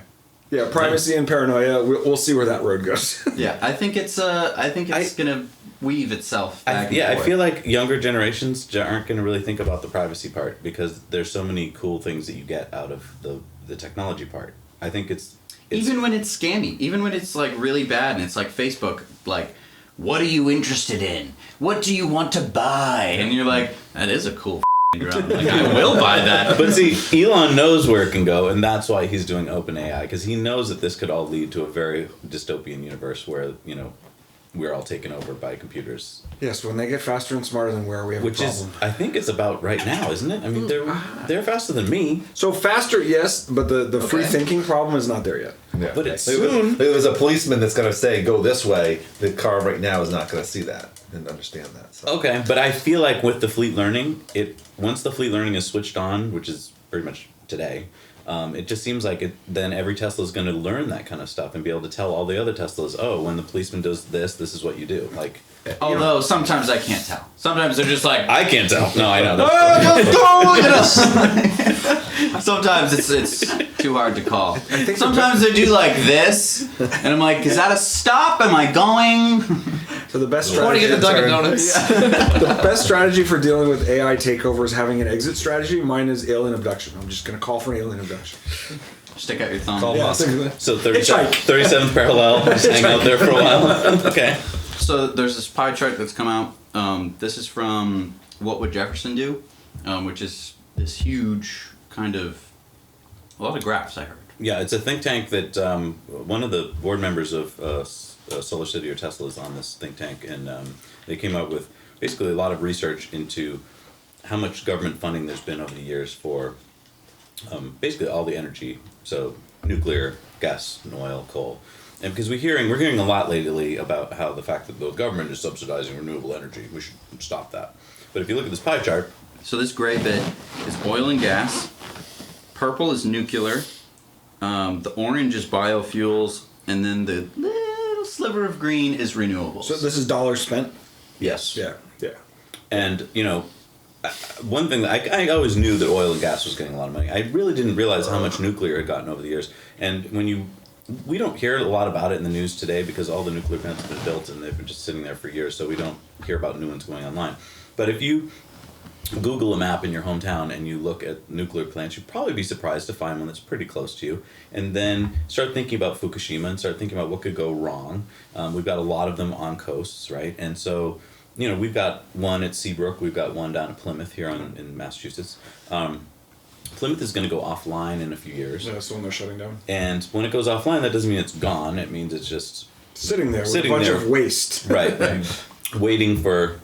Yeah, privacy and paranoia. We'll see where that road goes. Yeah, I think it's gonna weave itself back. I feel like younger generations aren't gonna really think about the privacy part because there's so many cool things that you get out of the technology part. I think it's even when it's scammy, even when it's like really bad and it's like Facebook, like, what are you interested in? What do you want to buy? And you're like, that is a cool drone. Like, I will buy that. But see, Elon knows where it can go, and that's why he's doing OpenAI, because he knows that this could all lead to a very dystopian universe where, we're all taken over by computers. Yes, when they get faster and smarter than where we have Which a problem. I think it's about right now, isn't it? I mean, they're faster than me. So faster, yes, but the free thinking problem is not there yet. Yeah. But it's soon. If there's a policeman that's going to say, go this way, the car right now is not going to see that and understand that. So. Okay, but I feel like with the fleet learning, once the fleet learning is switched on, which is pretty much today, it just seems like then every Tesla is going to learn that kind of stuff and be able to tell all the other Teslas, when the policeman does this is what you do. Like, although sometimes I can't tell. Sometimes they're just like, I can't tell. No, I know. Sometimes it's too hard to call. Sometimes they do like this, and I'm like, is that a stop? Am I going? So the best I want to strategy. get the Dunkin' Donuts. The best strategy for dealing with AI takeover is having an exit strategy. Mine is alien abduction. I'm just going to call for an alien abduction. Stick out your thumb. Call Musk. So 37th parallel, just hang out there for a while. Okay. So there's this pie chart that's come out. This is from What Would Jefferson Do, which is this huge kind of a lot of graphs I heard. Yeah, it's a think tank that one of the board members of Solar City or Tesla is on this think tank, and they came up with basically a lot of research into how much government funding there's been over the years for basically all the energy, so nuclear, gas, and oil, coal. And because we're hearing a lot lately about how the fact that the government is subsidizing renewable energy, we should stop that. But if you look at this pie chart, so this gray bit is oil and gas, purple is nuclear, the orange is biofuels, and then the little sliver of green is renewables. So this is dollars spent? Yes. Yeah. And, one thing that I always knew that oil and gas was getting a lot of money. I really didn't realize how much nuclear had gotten over the years. And we don't hear a lot about it in the news today because all the nuclear plants have been built and they've been just sitting there for years, so we don't hear about new ones going online. But if you Google a map in your hometown and you look at nuclear plants, you'd probably be surprised to find one that's pretty close to you. And then start thinking about Fukushima and start thinking about what could go wrong. We've got a lot of them on coasts, right? And so, we've got one at Seabrook, we've got one down at Plymouth here in Massachusetts. Plymouth is going to go offline in a few years. Yeah, that's the one they're shutting down. And when it goes offline, that doesn't mean it's gone. It means it's just sitting there with a bunch of waste. Right. Waiting for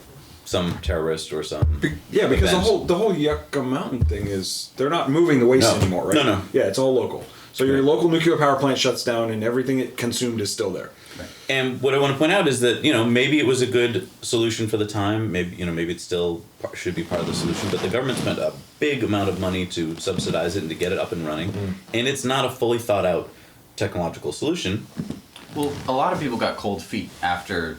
some terrorist or some because the whole Yucca Mountain thing is they're not moving the waste anymore, right? No. Yeah, it's all local. So your local nuclear power plant shuts down and everything it consumed is still there. Right. And what I want to point out is that maybe it was a good solution for the time. Maybe maybe it still should be part of the solution. But the government spent a big amount of money to subsidize it and to get it up and running, and it's not a fully thought out technological solution. Well, a lot of people got cold feet after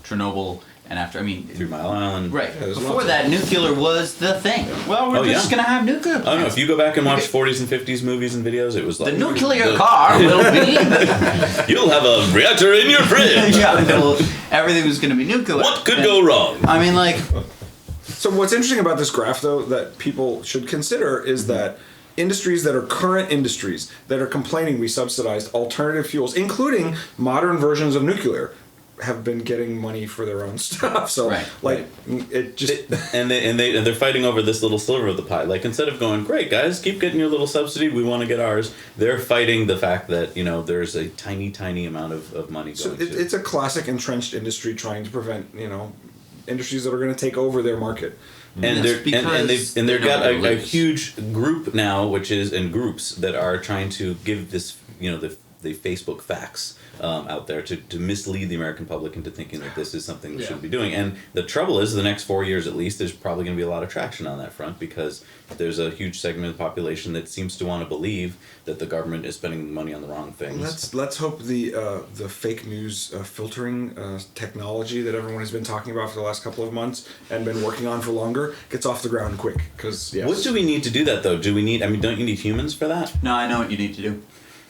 Chernobyl. And after, 3 Mile Island. Right. Yeah, before that, nuclear was the thing. Well, we're just going to have nuclear plants. Oh, no. If you go back and watch 40s and 50s movies and videos, it was like... The nuclear car will be... You'll have a reactor in your fridge. Everything was going to be nuclear. What could go wrong? So what's interesting about this graph, though, that people should consider is that industries that are current industries that are complaining we subsidized alternative fuels, including modern versions of nuclear, have been getting money for their own stuff. So it just and they're fighting over this little sliver of the pie. Like, instead of going, great guys, keep getting your little subsidy, we want to get ours, they're fighting the fact that there's a tiny amount of money going. So it's a classic entrenched industry trying to prevent industries that are going to take over their market. And they've got a huge group now, and groups that are trying to give this the Facebook facts out there to mislead the American public into thinking that this is something we should be doing. And the trouble is, the next 4 years at least, there's probably going to be a lot of traction on that front because there's a huge segment of the population that seems to want to believe that the government is spending money on the wrong things. Let's hope the fake news filtering technology that everyone has been talking about for the last couple of months and been working on for longer gets off the ground quick. Because what do we need to do that though? Do we need? Don't you need humans for that? No, I know what you need to do.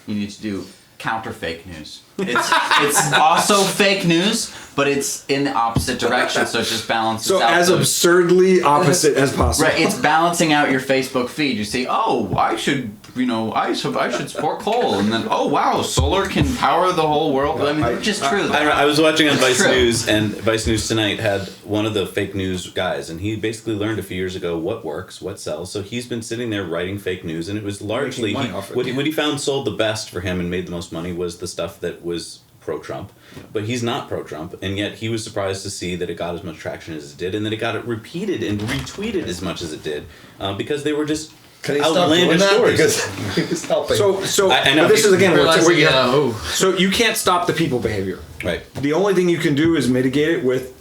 You need to do counter fake news. It's also fake news, but it's in the opposite direction, so it just balances out. So as absurdly opposite as possible. Right, it's balancing out your Facebook feed. You say, oh, I should support coal, and then, oh wow, solar can power the whole world. It's just true. I was watching on Vice News, and Vice News Tonight had one of the fake news guys, and he basically learned a few years ago what works, what sells. So he's been sitting there writing fake news, and it was largely what he found sold the best for him and made the most money was the stuff that was pro-Trump, but he's not pro-Trump, and yet he was surprised to see that it got as much traction as it did, and that it got it repeated and retweeted as much as it did, because they were just outlandish stories. So I know. But this is again so you can't stop the people behavior. Right. The only thing you can do is mitigate it with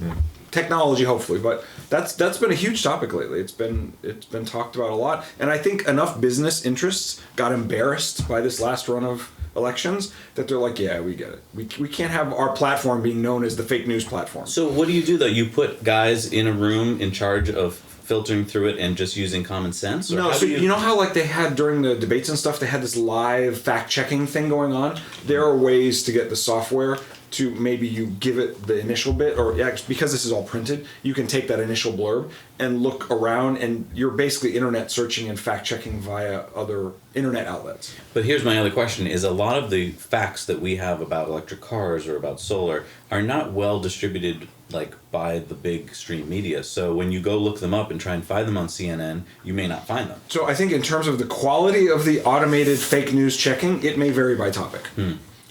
technology, hopefully. But that's been a huge topic lately. It's been talked about a lot, and I think enough business interests got embarrassed by this last run of elections that they're like, yeah, we get it. We can't have our platform being known as the fake news platform. So what do you do though? You put guys in a room in charge of filtering through it and just using common sense? Or no, so you know how like they had during the debates and stuff, they had this live fact-checking thing going on? There are ways to get the software to maybe you give it the initial bit, or because this is all printed, you can take that initial blurb and look around, and you're basically internet searching and fact-checking via other internet outlets. But here's my other question, is a lot of the facts that we have about electric cars or about solar are not well distributed by the big stream media. So when you go look them up and try and find them on CNN, you may not find them. So I think in terms of the quality of the automated fake news checking, it may vary by topic.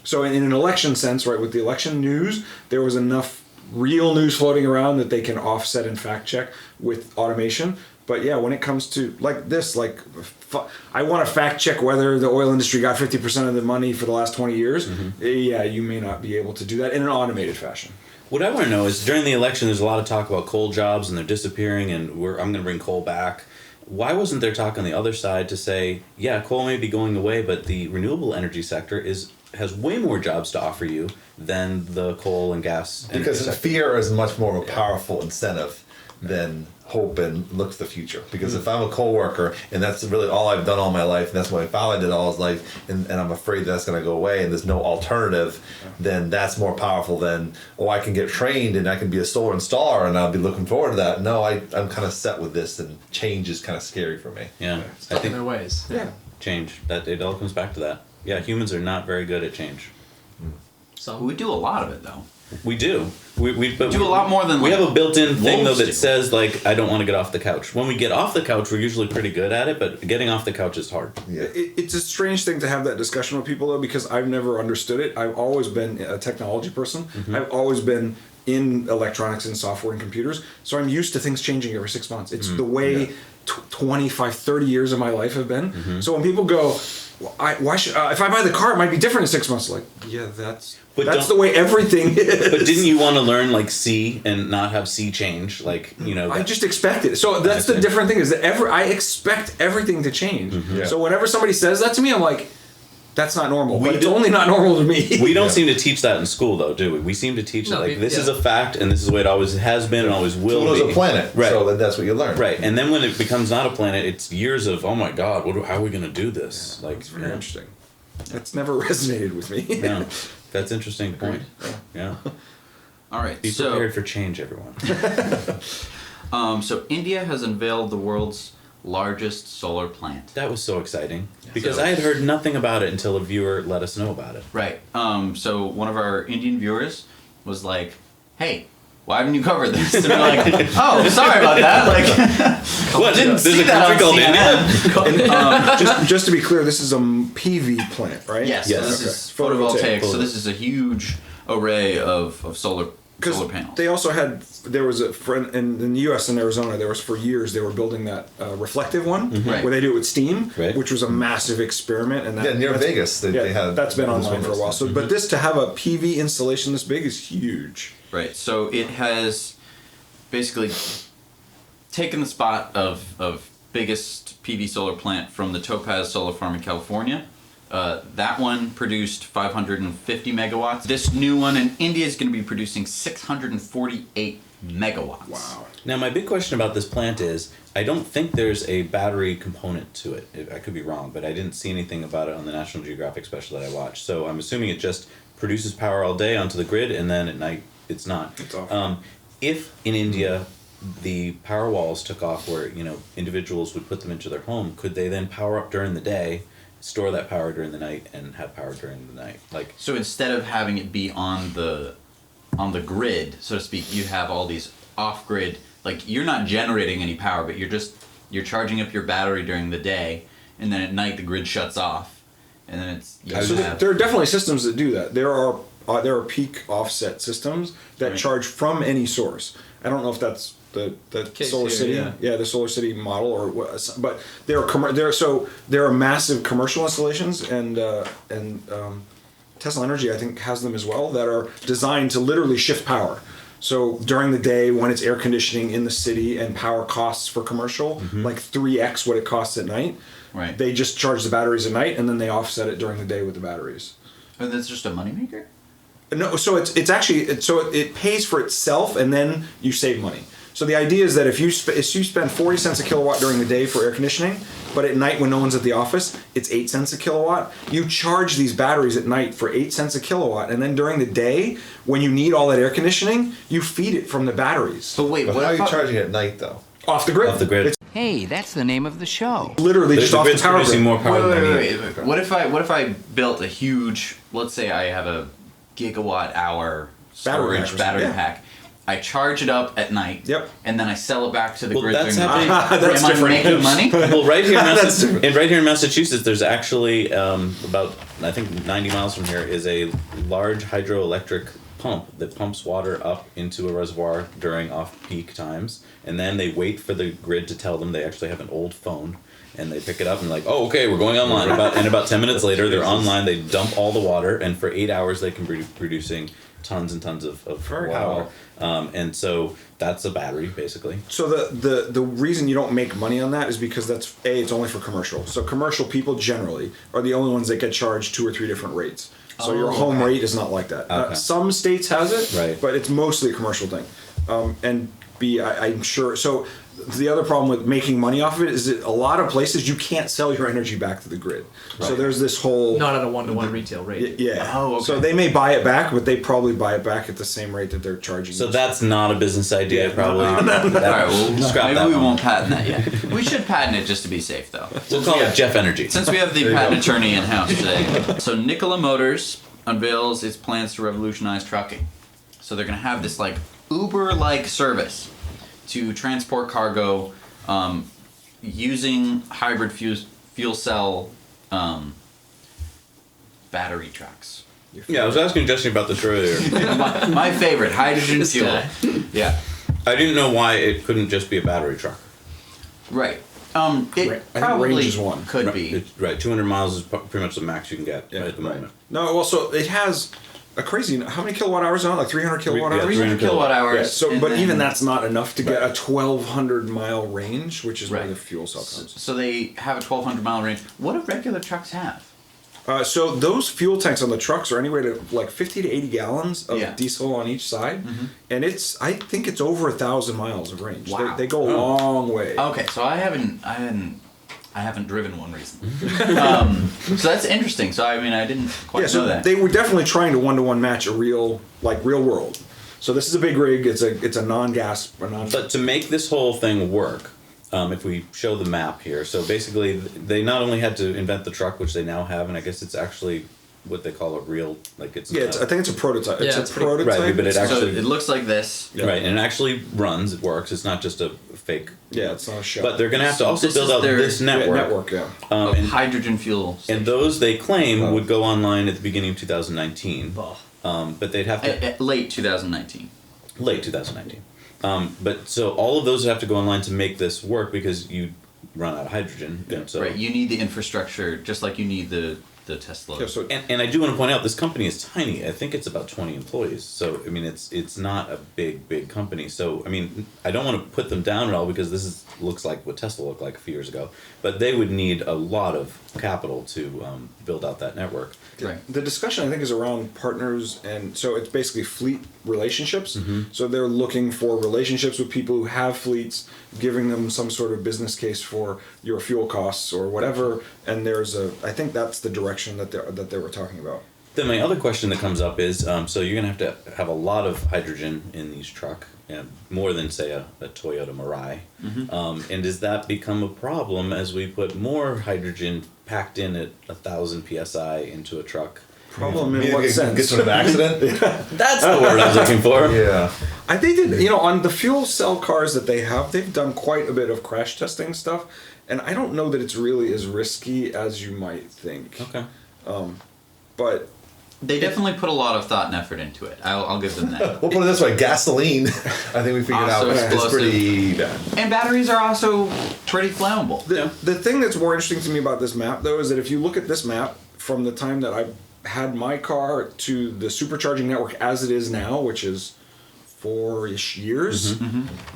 So in an election sense, right, with the election news, there was enough real news floating around that they can offset and fact check with automation. But yeah, when it comes to like this, I want to fact check whether the oil industry got 50% of the money for the last 20 years. Yeah, you may not be able to do that in an automated fashion. What I want to know is during the election, there's a lot of talk about coal jobs and they're disappearing, and I'm going to bring coal back. Why wasn't there talk on the other side to say, yeah, coal may be going away, but the renewable energy sector is has way more jobs to offer you than the coal and gas. Because fear is much more of a powerful incentive than hope and look to the future. Because if I'm a coal worker and that's really all I've done all my life, and that's what my father did all his life, and I'm afraid that's going to go away and there's no alternative, then that's more powerful than, I can get trained and I can be a solar installer and I'll be looking forward to that. No, I'm kind of set with this, and change is kind of scary for me. Yeah. Stuck in their ways. Yeah. Change. That it all comes back to that. Yeah, humans are not very good at change. Some We do a lot of it though. We do. We Do a lot more than we like have a built-in thing though wolves that do. says like I don't want to get off the couch. When we get off the couch, we're usually pretty good at it, but getting off the couch is hard. Yeah. It's a strange thing to have that discussion with people though, because I've never understood it. I've always been a technology person. I've always been in electronics and software and computers, so I'm used to things changing every 6 months. It's the way 25, 30 years of my life have been. So when people go, why should if I buy the car, it might be different in 6 months. Like, yeah, that's the way everything is. But didn't you want to learn like C and not have C change? Like, you know, I just expect it. So that's the different thing is that I expect everything to change. Yeah. So whenever somebody says that to me, I'm like, that's not normal. We But it's do- only not normal to me. we don't seem to teach that in school though, do we? We seem to teach No, that like we- this is yeah. a fact and this is the way it always has been and always will Pluto's be. a planet, Right. so then that's what you learn. Right, and then when it becomes not a planet, it's years of how are we gonna do this? Like, It's very interesting. That's never resonated with me. yeah, that's interesting point. Yeah, All right. be So prepared for change, everyone. so India has unveiled the world's largest solar plant. That was so exciting because So- I had heard nothing about it until a viewer let us know about it. Right. So one of our Indian viewers was like, "Hey, why haven't you covered this?" And we're like, "Oh, sorry about that." Like, What? didn't There's see a that country on called India. CNN. just to be clear, this is a PV plant, right? Yes. Yes. So this Okay. is photovoltaic. So Photovoltaic. this is a huge array of solar panels. They also there was a friend in the U.S. in Arizona. There was for years they were building that reflective one Right. where they do it with steam, Right. which was a massive experiment. And Yeah, near Vegas, they had that's been those online for a windows. while. So, but this to have a PV installation this big is huge. Right. So it has basically taken the spot of biggest PV solar plant from the Topaz Solar Farm in California. That one produced 550 megawatts. This new one in India is going to be producing 648 megawatts. Wow. Now, my big question about this plant is, I don't think there's a battery component to it. I could be wrong, but I didn't see anything about it on the National Geographic special that I watched. So I'm assuming it just produces power all day onto the grid, and then at night it's not. It's off. If in India the power walls took off where, individuals would put them into their home, could they then power up during the day, store that power during the night, and have power during the night? Like, So instead of having it be on the grid, so to speak, you have all these off-grid. Like you're not generating any power, but you're charging up your battery during the day, and then at night the grid shuts off, and then it's So there are definitely systems that do that. There are peak offset systems that Right. charge from any source. I don't know if that's the Case Solar here, City, yeah. the Solar City model, or what, but there are massive commercial installations, and Tesla Energy I think has them as well that are designed to literally shift power. So during the day when it's air conditioning in the city and power costs for commercial like 3x what it costs at night, Right. they just charge the batteries at night and then they offset it during the day with the batteries. And that's just a moneymaker? No, so it's actually it pays for itself and then you save money. So the idea is that if you spend 40 cents a kilowatt during the day for air conditioning, but at night when no one's at the office, it's 8 cents a kilowatt. You charge these batteries at night for 8 cents a kilowatt, and then during the day, when you need all that air conditioning, you feed it from the batteries But wait, But what how are if you I- charging at night though? off the grid. Off the grid. It's Hey, that's the name of the show. literally just off the grid's power producing grid. more power than you. Wait. What if I built a huge, let's say I have a gigawatt hour Battery storage pack or battery something, yeah. pack. I charge it up at night. Yep. And then I sell it back to the Well, grid that's during the day. happening- That's Am I different. making money? Well, right here, That's different. right here in Massachusetts, there's actually about I think 90 miles from here is a large hydroelectric pump that pumps water up into a reservoir during off-peak times, and then they wait for the grid to tell them. They actually have an old phone, and they pick it up and like, oh, okay, we're going online. About 10 minutes later, they're online. They dump all the water, and for 8 hours they can be producing tons and tons of Very power. And so that's a battery, basically. So the reason you don't make money on that is because it's only for commercial. So commercial people generally are the only ones that get charged 2 or 3 different rates. So your home rate is not like that. Okay. Some states has it, Right. but it's mostly a commercial thing. And B, I'm sure. So the other problem with making money off of it is that a lot of places you can't sell your energy back to the grid. Right. So there's this whole not at a 1-to-1 retail rate. Yeah. Oh, okay. So they may buy it back, but they probably buy it back at the same rate that they're charging. So that's not a business idea, Yeah. probably. All right, well, Scrap maybe that we one. won't patent that yet. We should patent it just to be safe, though. We'll call it Jeff Energy. Since we have the patent attorney in house today. So Nikola Motors unveils its plans to revolutionize trucking. So they're going to have this like Uber-like service to transport cargo using hybrid fuel cell battery trucks. Yeah, I was asking Jesse about this earlier. My favorite, hydrogen fuel. Yeah, I didn't know why it couldn't just be a battery truck. right. It I think probably range is 1. could be. It's, right, 200 miles is pretty much the max you can get at the right. moment. No, well, so it has a crazy. How many kilowatt hours on it? Like 300 kilowatt Yeah, hours. 300 kilowatt hours. Yeah, so, and but then- even that's not enough to get a 1,200 mile range, which is where Right. the fuel cell comes. So they have a 1,200 mile range. What do regular trucks have? So those fuel tanks on the trucks are anywhere to like 50 to 80 gallons of Yeah. diesel on each side, and I think it's over 1,000 miles of range. Wow. They go a long way. Okay, so I haven't driven one recently. So that's interesting. So I mean, I didn't quite Yeah, know so that. they were definitely trying to 1-to-1 match a real world. So this is a big rig. It's a non-gas. But to make this whole thing work, if we show the map here, so basically they not only had to invent the truck, which they now have, and I guess it's actually what they call a real, like it's... Yeah, I think it's a prototype. Yeah, it's it's a pretty- prototype. Right, but it So actually... it looks like this. Yeah. Right, and it actually runs, it works, it's not just a fake... Yeah, it's not a show. But they're going to have to also This build is out their- this network. Yeah. Of And hydrogen fuel. and those, they claim, would go online at the beginning of 2019. But they'd have to... Late 2019. Late 2019. But so all of those have to go online to make this work because you run out of hydrogen. Yeah, and so, Right. You need the infrastructure just like you need the Tesla. Yeah, so And I do want to point out this company is tiny. I think it's about 20 employees. So I mean it's not a big company. So I mean I don't want to put them down at all because this looks like what Tesla looked like a few years ago. But they would need a lot of capital to build out that network. Right. the discussion I think is around partners, and so it's basically fleet relationships. So they're looking for relationships with people who have fleets, giving them some sort of business case for your fuel costs or whatever. And I think that's the direction that they were talking about. Then my other question that comes up is, so you're going to have a lot of hydrogen in these truck, more than say a Toyota Mirai. And does that become a problem as we put more hydrogen packed in at 1,000 psi into a truck? Problem Maybe in what it sense? gets into an accident. That's the word I was looking for. Yeah. I think that on the fuel cell cars that they have, they've done quite a bit of crash testing stuff, and I don't know that it's really as risky as you might think. Okay. But They definitely put a lot of thought and effort into it. I'll give them that. We'll put it this way: gasoline. I think we figured Also out it's explosive. pretty bad. And batteries are also pretty flammable. the thing that's more interesting to me about this map, though, is that if you look at this map from the time that I had my car to the supercharging network as it is now, which is 4-ish years,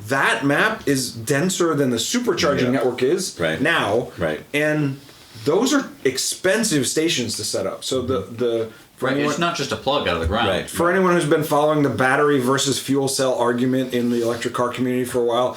that map is denser than the supercharging network is now. Right. And those are expensive stations to set up. So for Right, anyone, it's not just a plug out of the ground. Right. for anyone who's been following the battery versus fuel cell argument in the electric car community for a while,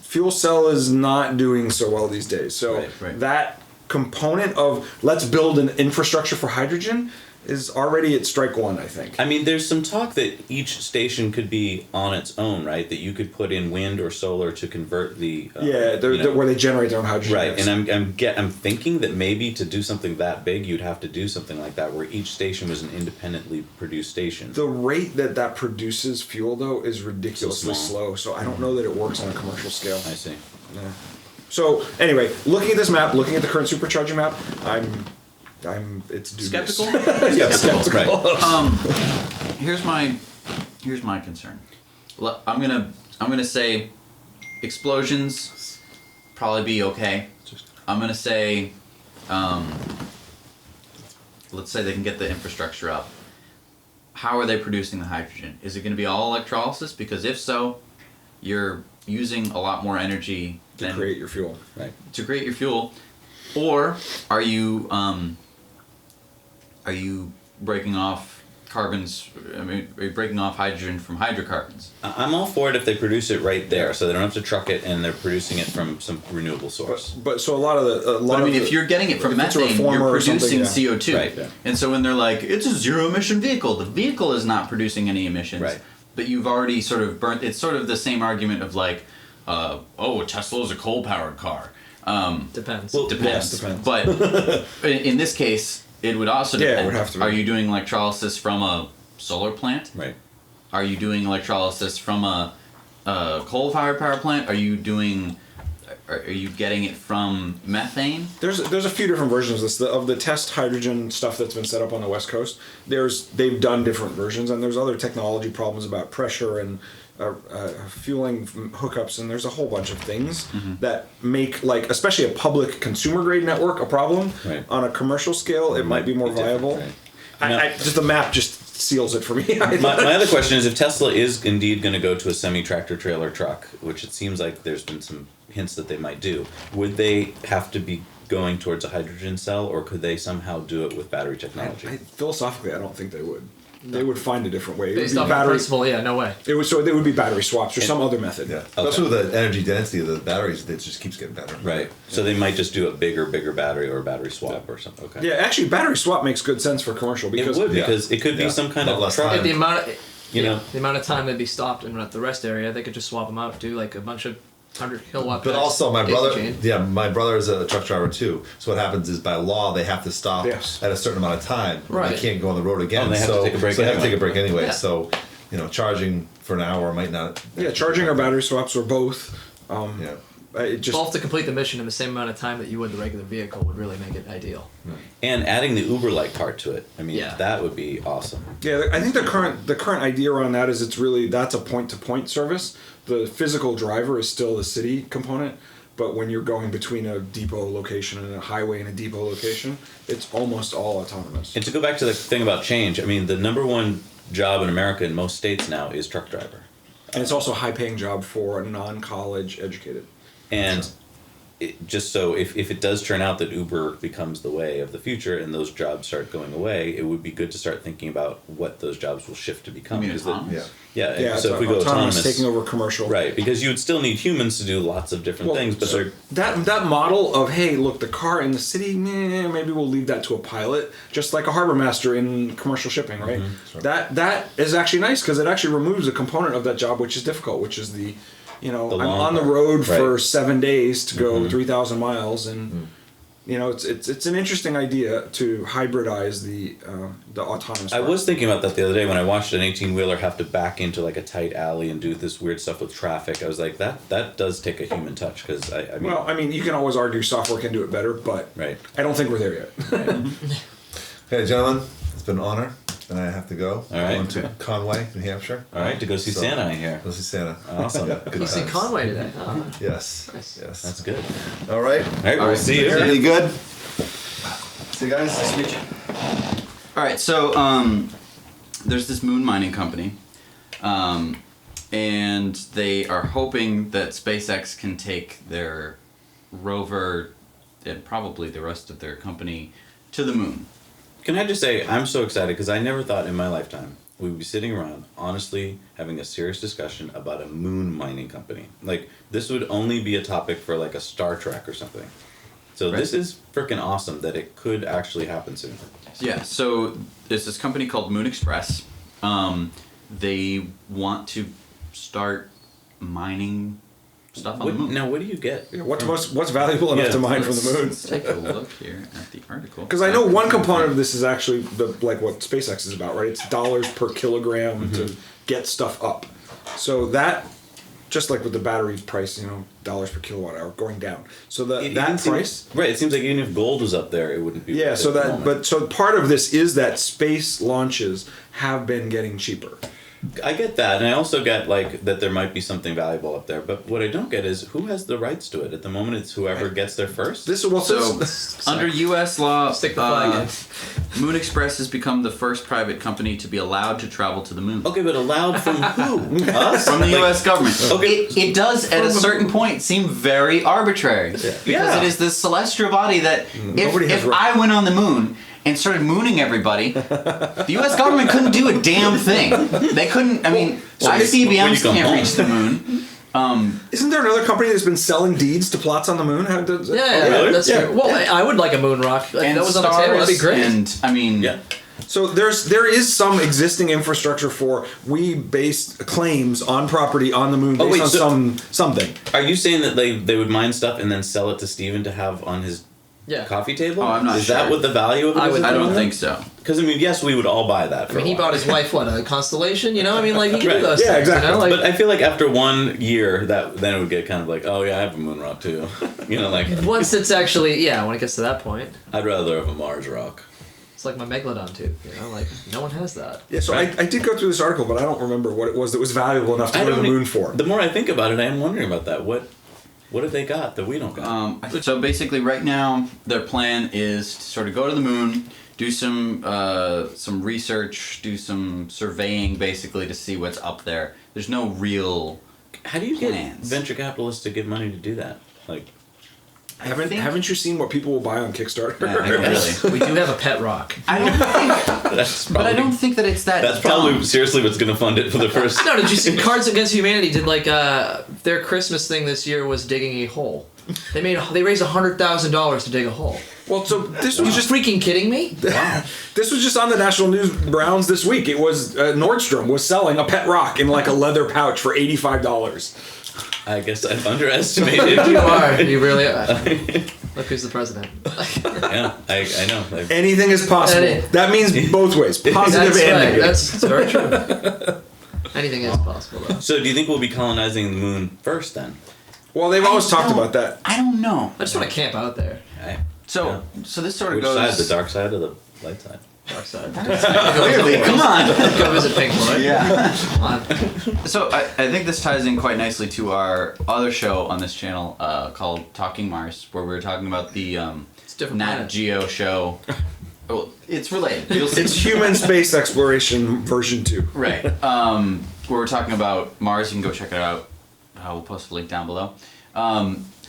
fuel cell is not doing so well these days. So Right. that component of let's build an infrastructure for hydrogen is already at strike one, I think. I mean, there's some talk that each station could be on its own, right? That you could put in wind or solar to convert the Where they generate their own hydrogen. right. Yes. And I'm thinking that maybe to do something that big, you'd have to do something like that, where each station was an independently produced station. The rate that produces fuel, though, is ridiculously So slow. So I don't know that it works on a commercial scale. I see. Yeah. So anyway, looking at this map, looking at the current supercharging map, it's dubious. Skeptical? Skeptical, right? Here's my concern. I'm gonna say explosions probably be okay. I'm gonna say let's say they can get the infrastructure up. how are they producing the hydrogen? Is it going to be all electrolysis? Because if so, you're using a lot more energy to create your fuel. Right. To create your fuel, or are you breaking off carbons? I mean, are you breaking off hydrogen from hydrocarbons? I'm all for it if they produce it right there, so they don't have to truck it, and they're producing it from some renewable source. But so a lot of the if you're getting it from methane, you're producing CO2. Right. Yeah. And so when they're like, it's a zero emission vehicle, the vehicle is not producing any emissions. Right. But you've already sort of burnt. It's sort of the same argument of like, oh, a Tesla is a coal powered car. Depends. Well, Depends. yes, depends. But in this case, it would also depend. Yeah, it would have to be. Are you doing electrolysis from a solar plant? Right. Are you doing electrolysis from a coal-fired power plant? Are you getting it from methane? There's a few different versions of this. Of the test hydrogen stuff that's been set up on the West Coast, they've done different versions, and there's other technology problems about pressure and fueling hookups, and there's a whole bunch of things that make, like, especially a public consumer grade network a problem. Right. On a commercial scale, it might be more viable. Right. Just the map just seals it for me. My other question is, if Tesla is indeed going to go to a semi-tractor trailer truck, which it seems like there's been some hints that they might do, would they have to be going towards a hydrogen cell, or could they somehow do it with battery technology? Philosophically, I don't think they would. They would find a different way. Based off principle, yeah, no way. They would be battery swaps or some other method. Yeah. Okay. Especially with the energy density of the batteries, it just keeps getting better. Right. So they might just do a bigger battery or a battery swap or something. Okay. Yeah, actually, battery swap makes good sense for commercial because it would, because it could be some kind of truck. If the amount of, know, the amount of time they'd be stopped and at the rest area, they could just swap them out, do like a bunch of 100 kilowatt. But also, my brother is a truck driver too. So what happens is, by law, they have to stop at a certain amount of time. Right. They can't go on the road again. Oh, they have to take a break So they have to anyway. take a break anyway. Yeah. So, charging for an hour might not. Yeah, charging or battery swaps or both. It just both to complete the mission in the same amount of time that you would the regular vehicle would really make it ideal. And adding the Uber-like part to it. I mean, Yeah. that would be awesome. Yeah, I think the current idea around that is that's a point-to-point service. The physical driver is still the city component, but when you're going between a depot location and a highway and a depot location, it's almost all autonomous. And to go back to the thing about change, I mean, the number one job in America in most states now is truck driver. And it's also a high-paying job for a non-college educated. And just so if it does turn out that Uber becomes the way of the future and those jobs start going away, it would be good to start thinking about what those jobs will shift to become. You mean Because the- autonomous? Yeah, so if we go autonomous, taking over commercial. right? Because you would still need humans to do lots of different things, but they're that model of, hey, look, the car in the city, maybe we'll leave that to a pilot, just like a harbor master in commercial shipping, right? Sure. That is actually nice because it actually removes a component of that job which is difficult, which is I'm on the road for 7 days to go 3,000 miles, and it's an interesting idea to hybridize the autonomous. I was thinking about that the other day when I watched an 18-wheeler have to back into like a tight alley and do this weird stuff with traffic. I was like, that does take a human touch, because I mean, you can always argue software can do it better, but right. I don't think we're there yet. Okay, gentlemen, it's been an honor. And I have to go. All right. Going to Conway, New Hampshire. All right, to go see Santa, I hear. Go see Santa. Awesome. You see Conway today. Oh, Yes. nice. Yes. That's good. All right. All right, we'll see you. Any good? See you guys. Nice to meet you. All right, so there's this moon mining company, and they are hoping that SpaceX can take their rover and probably the rest of their company to the moon. Can I just say, I'm so excited because I never thought in my lifetime we would be sitting around honestly having a serious discussion about a moon mining company. Like, this would only be a topic for like a Star Trek or something. So this is freaking awesome that it could actually happen soon. Yeah, so there's this company called Moon Express. They want to start mining stuff on the moon. Now, what do you get? Yeah, what's valuable enough to mine from the moon? Let's take a look here at the article. Because I know one component of this is actually like what SpaceX is about, right? It's dollars per kilogram to get stuff up. So that, just like with the battery price, dollars per kilowatt hour going down. So that price, right? It seems like even if gold was up there, it wouldn't be. yeah. worth So it at the moment. so part of this is that space launches have been getting cheaper. I get that, and I also get like that there might be something valuable up there. But what I don't get is who has the rights to it. At the moment, it's whoever gets there first. So under U.S. law, Stick the flag in. Moon Express has become the first private company to be allowed to travel to the moon. Okay, but allowed from who? Us? From the U.S. government. Okay. It does, at a certain point, seem very arbitrary. Because it is this celestial body that, if I went on the moon and started mooning everybody, the U.S. government couldn't do a damn thing. They couldn't, I mean, ICBMs can't reach the moon. Isn't there another company that's been selling deeds to plots on the moon? Really? That's true. Well, I would like a moon rock. Like, And that was on the table. That'd be great. And, I mean... Yeah. So there is some existing infrastructure for based claims on property on the moon based on something. Are you saying that they would mine stuff and then sell it to Steven to have on his coffee table? Oh, I'm not Is sure. that what the value of it is? I don't think so. Because, I mean, yes, we would all buy that. I mean, he bought his wife, a constellation? You know? I mean, like, he could do those Yeah, things. exactly. You know? Like, But I feel like after 1 year, then it would get kind of like, oh, yeah, I have a moon rock, too. You know, like... once it's actually... Yeah, when it gets to that point. I'd rather have a Mars rock. It's like my Megalodon tooth, you know? Like, no one has that. Yeah, so I did go through this article, but I don't remember what it was that was valuable enough to go to the moon for. The more I think about it, I am wondering about that. What have they got that we don't got? So basically, right now, their plan is to sort of go to the moon, do some research, do some surveying, basically, to see what's up there. There's no real How do you plans. get venture capitalists to give money to do that? Like, Haven't you seen what people will buy on Kickstarter? Yeah, really. We do have a pet rock. I don't think, that's but probably, I don't think that it's that. that's probably dumb. seriously what's going to fund it for the first. No, did you see Cards Against Humanity did their Christmas thing this year was digging a hole. They raised $100,000 to dig a hole. Well, so this was just Freaking kidding me? this was just on the national news rounds this week. It was Nordstrom was selling a pet rock in like a leather pouch for $85. I guess I've underestimated. You are. You really are. Look who's the president. Yeah, I know. Anything is possible. That means both ways, positive That's and right. negative. That's very true. Anything is possible, though. So, do you think we'll be colonizing the moon first then? Well, they've always talked about that. I don't know. I just want to camp out there. So this sort of Which goes. side? The dark side or the light side? Dark side. Clearly, come on. Go visit Pink Floyd. Yeah. Come on. So I think this ties in quite nicely to our other show on this channel called Talking Mars, where we were talking about the It's different Nat planet. Geo show. Well, it's related. You'll see. It's human space exploration version 2. Right. Where we're talking about Mars. You can go check it out. We'll post a link down below.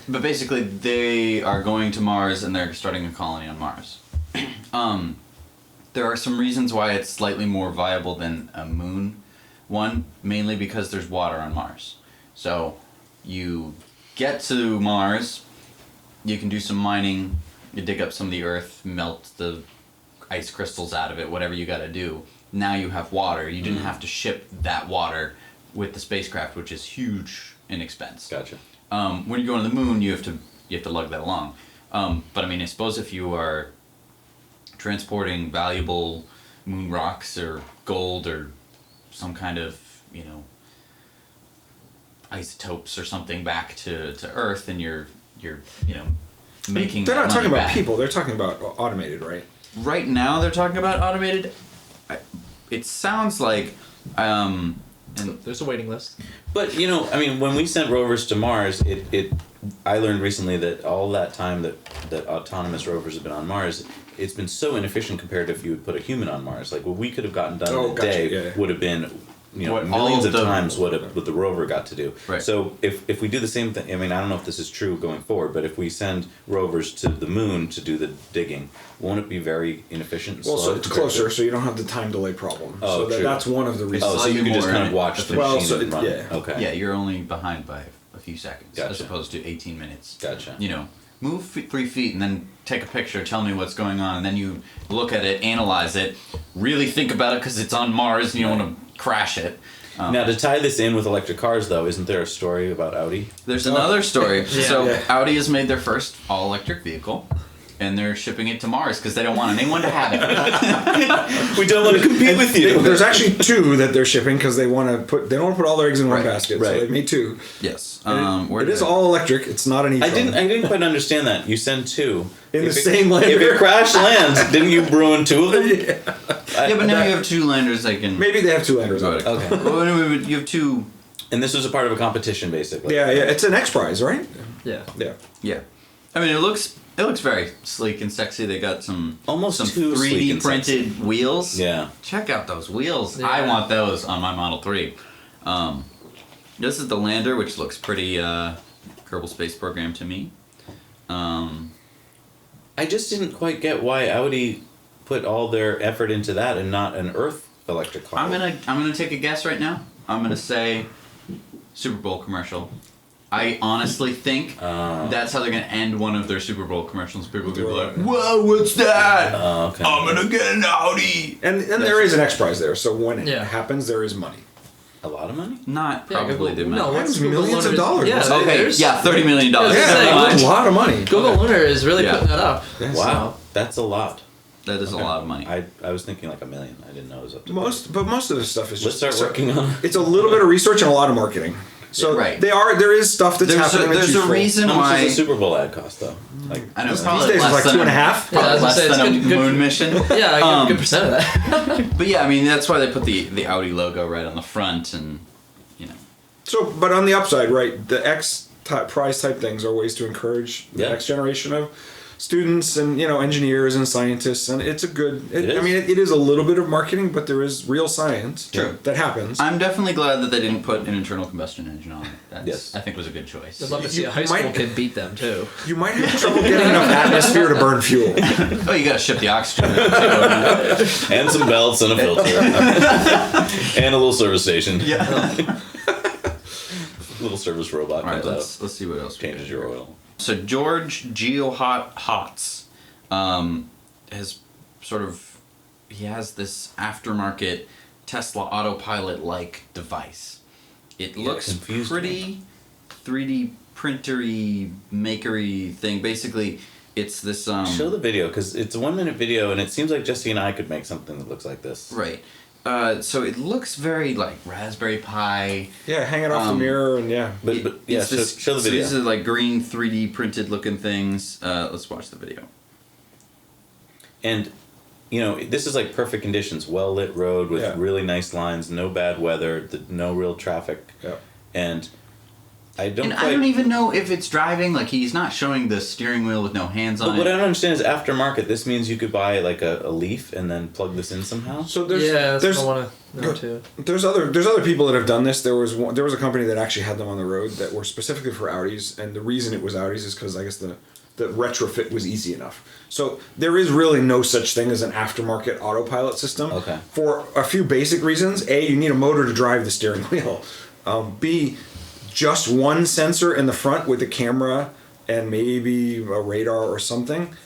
But basically, they are going to Mars and they're starting a colony on Mars. There are some reasons why it's slightly more viable than a moon. One, mainly because there's water on Mars. So you get to Mars, you can do some mining, you dig up some of the earth, melt the ice crystals out of it, whatever you gotta do. Now you have water. You didn't have to ship that water with the spacecraft, which is huge in expense. Gotcha. When you go to the moon, you have to lug that along. But I mean, I suppose if you are transporting valuable moon rocks or gold or some kind of, isotopes or something back to Earth, and you're making. They're not that talking money about back. people. They're talking about automated, right? Right now, they're talking about automated. It sounds like. There's a waiting list. But when we sent rovers to Mars, I learned recently that all that time that autonomous rovers have been on Mars, it's been so inefficient compared to if you would put a human on Mars. Like what we could have gotten done in a day would have been What millions all of the- times what the rover got to do. Right. So if we do the same thing, I mean, I don't know if this is true going forward, but if we send rovers to the moon to do the digging, won't it be very inefficient and Well, slow? so it's compared to- closer, so you don't have the time delay problem. Oh, so true. that's one of the reasons. Oh, so you can just more kind of watch the Well, machine so and run. yeah. Okay. Yeah, you're only behind by a few seconds as Gotcha. opposed to 18 minutes. Gotcha. Move 3 feet and then take a picture, tell me what's going on, and then you look at it, analyze it, really think about it because it's on Mars and you don't want to crash it. Now, to tie this in with electric cars, though, isn't there a story about Audi? There's another story. So Yeah. Audi has made their first all-electric vehicle, and they're shipping it to Mars because they don't want anyone to have it. We don't want to compete with you. There's actually 2 that they're shipping because they don't want to put all their eggs in one Right. basket. Right. So they made 2. Yes. It is all electric. It's not an e-tron. I didn't quite understand that. You send 2 In If the it- same lander. If it crash lands, didn't you ruin 2 of them? Yeah, but now you have 2 landers that can. Maybe they have 2 landers on it. Okay. Well, anyway, you have 2. And this was a part of a competition, basically. Yeah, it's an X Prize, right? Yeah. Yeah. Yeah. I mean, it looks It looks very sleek and sexy. They got some Almost too sleek 3D and printed sexy. wheels. Yeah. Check out those wheels. Yeah. I want those on my Model 3. This is the lander, which looks pretty Kerbal Space Program to me. I just didn't quite get why Audi put all their effort into that and not an Earth electric car. I'm gonna take a guess right now. I'm gonna say Super Bowl commercial. I honestly think that's how they're gonna end one of their Super Bowl commercials. People will be like, "Whoa, what's that? Okay. I'm gonna get an Audi." And there is an X Prize there, so when it Yeah. happens, there is money. A lot of money? Not Yeah, probably the Google, amount. no, what's It was millions of Google Lunar? dollars. Yeah, Okay, there's- yeah, $30 million. Yeah, Yeah, saying, that's a lot of money. Google Lunar is really Yeah. putting that up. Wow, that's a lot. That is a lot of money. I was thinking like $1 million. I didn't know it was up to Most of this stuff is Let's just start working on. It's a little bit of research and a lot of marketing. So Right. there is stuff that's There's happening. there's that's a useful. reason How much why. does a Super Bowl ad cost though? Like I know These probably days it's less like than 2.5. Yeah, I was gonna less say, it's than a good- moon mission. Yeah, I get a good percent of that. But yeah, I mean that's why they put the Audi logo right on the front, and you know. So, but on the upside, right, the X type prize type things are ways to encourage the Yeah. next generation of students and engineers and scientists, and it's a good. It is. I mean, it is a little bit of marketing, but there is real science True. that happens. I'm definitely glad that they didn't put an internal combustion engine on it. That's, Yes. I think was a good choice. I'd love to see You a high school might- kid beat them too. You might have trouble getting enough atmosphere to burn fuel. Oh, you gotta ship the oxygen. and some belts and a filter and a little service station. Yeah. Little service robot All right, comes let's see what else out, we changes got your here. oil. So George Geohotz has sort of he has this aftermarket Tesla autopilot like device. It looks confused pretty 3D printery makery thing. Basically, it's this Show the video because it's a 1 minute video and it seems like Jesse and I could make something that looks like this. right. So it looks very like Raspberry Pi. Yeah, hang it off the mirror and yeah. But yeah, It's show the so video. these are like green 3D printed looking things. Let's watch the video. And this is like perfect conditions, well lit road with Yeah. really nice lines, no bad weather, no real traffic, Yeah. and I don't. And quite, I don't even know if it's driving. Like he's not showing the steering wheel with no hands on But what I it. don't understand is aftermarket. This means you could buy like a Leaf and then plug this in somehow. So there's Yeah, that's there's what I want to know too. there's other people that have done this. There was a company that actually had them on the road that were specifically for Audis, and the reason it was Audis is because I guess the retrofit was easy enough. So there is really no such thing as an aftermarket autopilot system. Okay. For a few basic reasons: A, you need a motor to drive the steering wheel. B, just one sensor in the front with a camera and maybe a radar or something.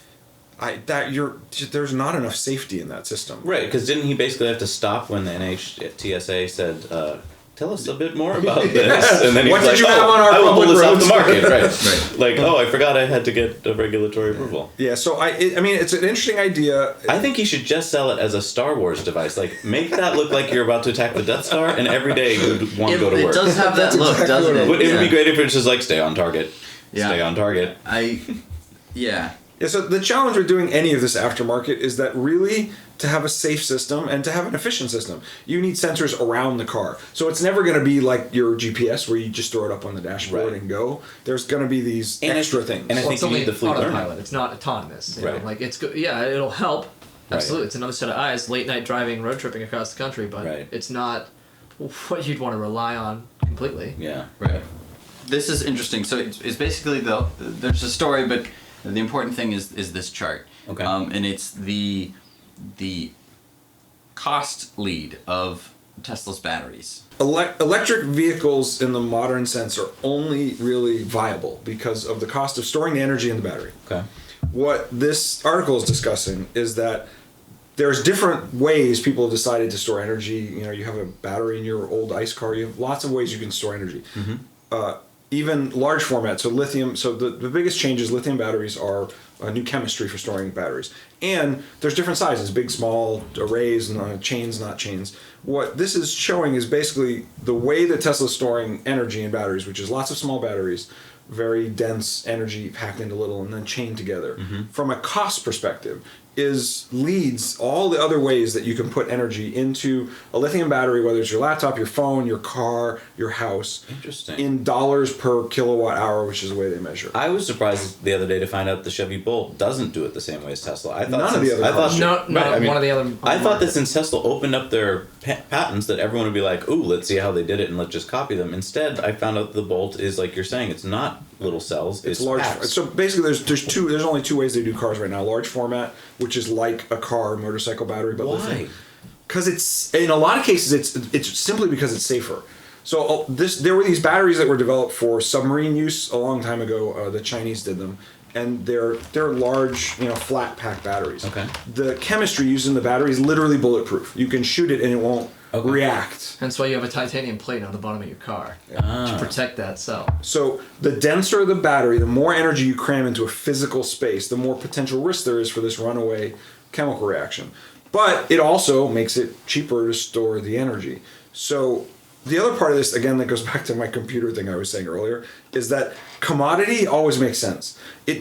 There's not enough safety in that system. Right, because didn't he basically have to stop when the NHTSA said, "Tell us a bit more about this"? And then he What was did like, you have on our I will pull public this off roads?" the market." Right. Right. Like, oh, I forgot I had to get a regulatory approval. Yeah, so I mean, it's an interesting idea. I think he should just sell it as a Star Wars device. Like, make that look like you're about to attack the Death Star, and every day you would want to go to It work. does have that look, exactly doesn't what it? it But it would be Yeah. great if it's just like, stay on target. Yeah. Stay on target. Yeah. Yeah, so the challenge with doing any of this aftermarket is that really to have a safe system and to have an efficient system, you need sensors around the car. So it's never going to be like your GPS where you just throw it up on the dashboard Right. and go. There's going to be these And extra it- things. and I Well, think it's you only need the fleet learning. autopilot. It's not autonomous. You know? Right. Like it's good. Yeah, it'll help. Right. Absolutely, it's another set of eyes. Late night driving, road tripping across the country, but Right. it's not what you'd want to rely on completely. Yeah. Right. This is interesting. So it's basically there's a story, but the important thing is this chart. Okay. And it's the cost lead of Tesla's batteries. Electric vehicles in the modern sense are only really viable because of the cost of storing the energy in the battery. Okay. What this article is discussing is that there's different ways people have decided to store energy. You have a battery in your old ICE car. You have lots of ways you can store energy. Even large format, so lithium. So the biggest change is lithium batteries are a new chemistry for storing batteries. And there's different sizes, big, small, arrays, and chains, not chains. What this is showing is basically the way that Tesla's storing energy in batteries, which is lots of small batteries, very dense energy packed into little and then chained together. From a cost perspective, leads all the other ways that you can put energy into a lithium battery, whether it's your laptop, your phone, your car, your house. Interesting. In dollars per kilowatt hour, which is the way they measure. I was surprised the other day to find out the Chevy Bolt doesn't do it the same way as Tesla. I thought None of the other cars. One of the other. I thought that since Tesla opened up their patents, that everyone would be like, "Ooh, let's see how they did it, and let's just copy them." Instead, I found out the Bolt is like you're saying, it's not little cells; it's large. packs. So basically, there's only two ways they do cars right now: large format, which is like a car or motorcycle battery, but Why? Because it's in a lot of cases it's simply because it's safer. So there were these batteries that were developed for submarine use a long time ago. The Chinese did them, and they're large, flat pack batteries. Okay. The chemistry used in the battery is literally bulletproof. You can shoot it and it won't react. Hence why you have a titanium plate on the bottom of your car to protect that cell. So the denser the battery, the more energy you cram into a physical space, the more potential risk there is for this runaway chemical reaction. But it also makes it cheaper to store the energy. So the other part of this, again, that goes back to my computer thing I was saying earlier, is that commodity always makes sense. It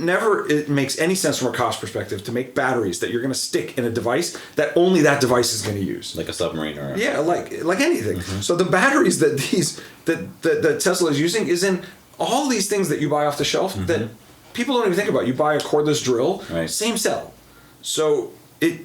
makes any sense from a cost perspective to make batteries that you're going to stick in a device that only that device is going to use. Like a submarine or like anything. Mm-hmm. So the batteries that Tesla is using is in all these things that you buy off the shelf that people don't even think about. You buy a cordless drill, same cell. So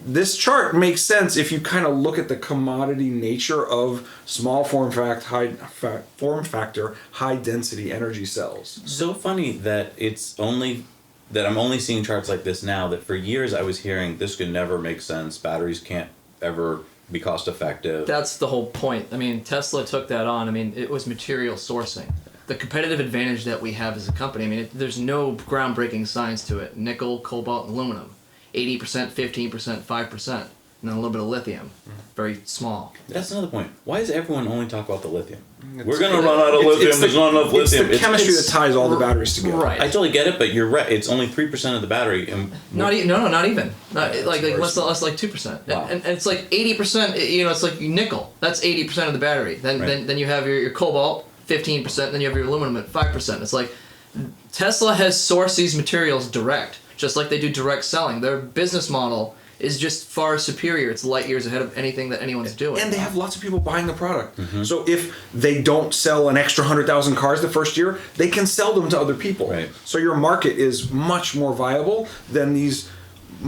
this chart makes sense if you kind of look at the commodity nature of small form factor, high density energy cells. So funny that I'm only seeing charts like this now. That for years I was hearing this could never make sense. Batteries can't ever be cost effective. That's the whole point. I mean, Tesla took that on. I mean, it was material sourcing. The competitive advantage that we have as a company. I mean, there's no groundbreaking science to it. Nickel, cobalt, and aluminum. 80%, 15%, 5%, and then a little bit of lithium. Very small. That's another point. Why does everyone only talk about the lithium? We're going to run out of lithium. There's not enough lithium. It's the chemistry that ties all the batteries together. Right. I totally get it, but you're right. It's only 3% of the battery. And not even. Like less like 2%. Wow. And it's like 80%. It's like nickel. That's 80% of the battery. Then you have your cobalt, 15%. Then you have your aluminum at 5%. It's like Tesla has sourced these materials direct. Just like they do direct selling. Their business model is just far superior. It's light years ahead of anything that anyone's doing. And they have lots of people buying the product. Mm-hmm. So if they don't sell an extra 100,000 cars the first year, they can sell them to other people. Right. So your market is much more viable than these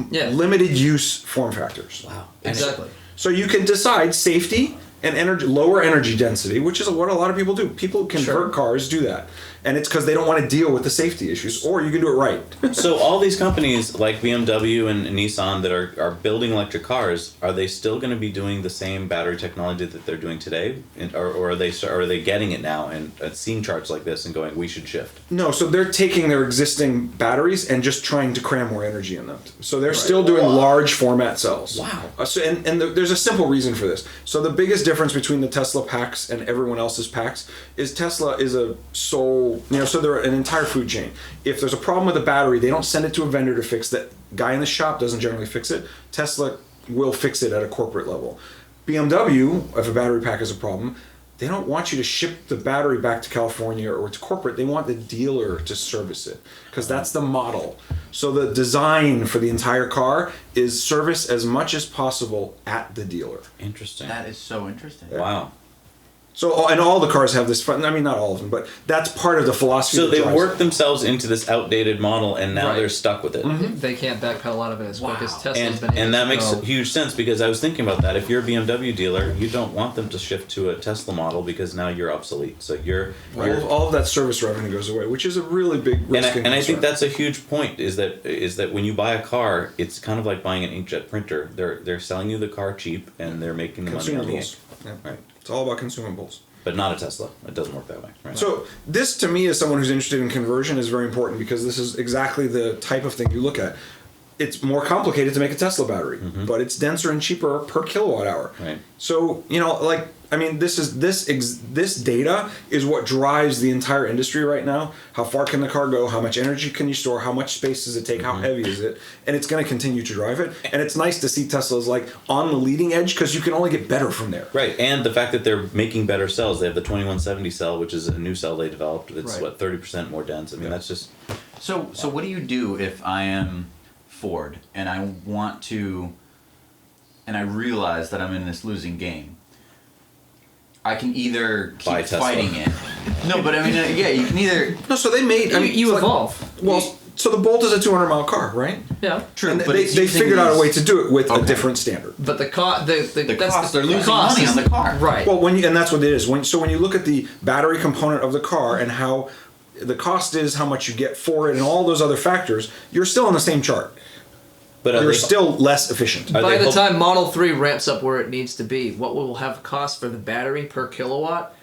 limited use form factors. Wow. Exactly. So you can decide safety and lower energy density, which is what a lot of people do. People convert cars, do that. And it's because they don't want to deal with the safety issues, or you can do it right. So all these companies like BMW and Nissan that are building electric cars, are they still going to be doing the same battery technology that they're doing today, or are they getting it now and seeing charts like this and going, we should shift? No, so they're taking their existing batteries and just trying to cram more energy in them. So they're still doing large format cells. Wow. There's a simple reason for this. So the biggest difference between the Tesla packs and everyone else's packs is Tesla is a sole. So they're an entire food chain. If there's a problem with a battery, they don't send it to a vendor to fix that. Guy in the shop doesn't generally fix it. Tesla will fix it at a corporate level. BMW, if a battery pack is a problem, they don't want you to ship the battery back to California or to corporate. They want the dealer to service it because that's the model. So the design for the entire car is service as much as possible at the dealer. Interesting. That is so interesting. Wow. So, and all the cars have this, I mean, not all of them, but that's part of the philosophy. So they worked themselves into this outdated model, and now they're stuck with it. Mm-hmm. They can't backpedal out of it as quick as Tesla's been able and that to makes go. huge sense, because I was thinking about that. If you're a BMW dealer, you don't want them to shift to a Tesla model because now you're obsolete. So all of that service revenue goes away, which is a really big risk. And I think that's a huge point. Is that when you buy a car, it's kind of like buying an inkjet printer. They're selling you the car cheap, and they're making the money on the ink. Yeah. Right. It's all about consumables. But not a Tesla. It doesn't work that way. Right? So this, to me, as someone who's interested in conversion, is very important because this is exactly the type of thing you look at. It's more complicated to make a Tesla battery, but it's denser and cheaper per kilowatt hour. Right. So this data is what drives the entire industry right now. How far can the car go? How much energy can you store? How much space does it take? How heavy is it? And it's going to continue to drive it. And it's nice to see Tesla's like on the leading edge because you can only get better from there. Right, and the fact that they're making better cells. They have the 2170 cell, which is a new cell they developed. It's 30% more dense. I mean, that's just. So what do you do if I am Ford and I realize that I'm in this losing game, I can either keep fighting it. No, but I mean, yeah, you can either. No, so they made. You evolve. So the Bolt is a 200-mile car, right? Yeah, true. And they figured out a way to do it with a different standard. But the cost, they're losing money on the car, right? Well, and that's what it is. When you look at the battery component of the car and how the cost is, how much you get for it, and all those other factors, you're still on the same chart. But you're still less efficient. By the time Model 3 ramps up where it needs to be, what will have cost for the battery per kilowatt?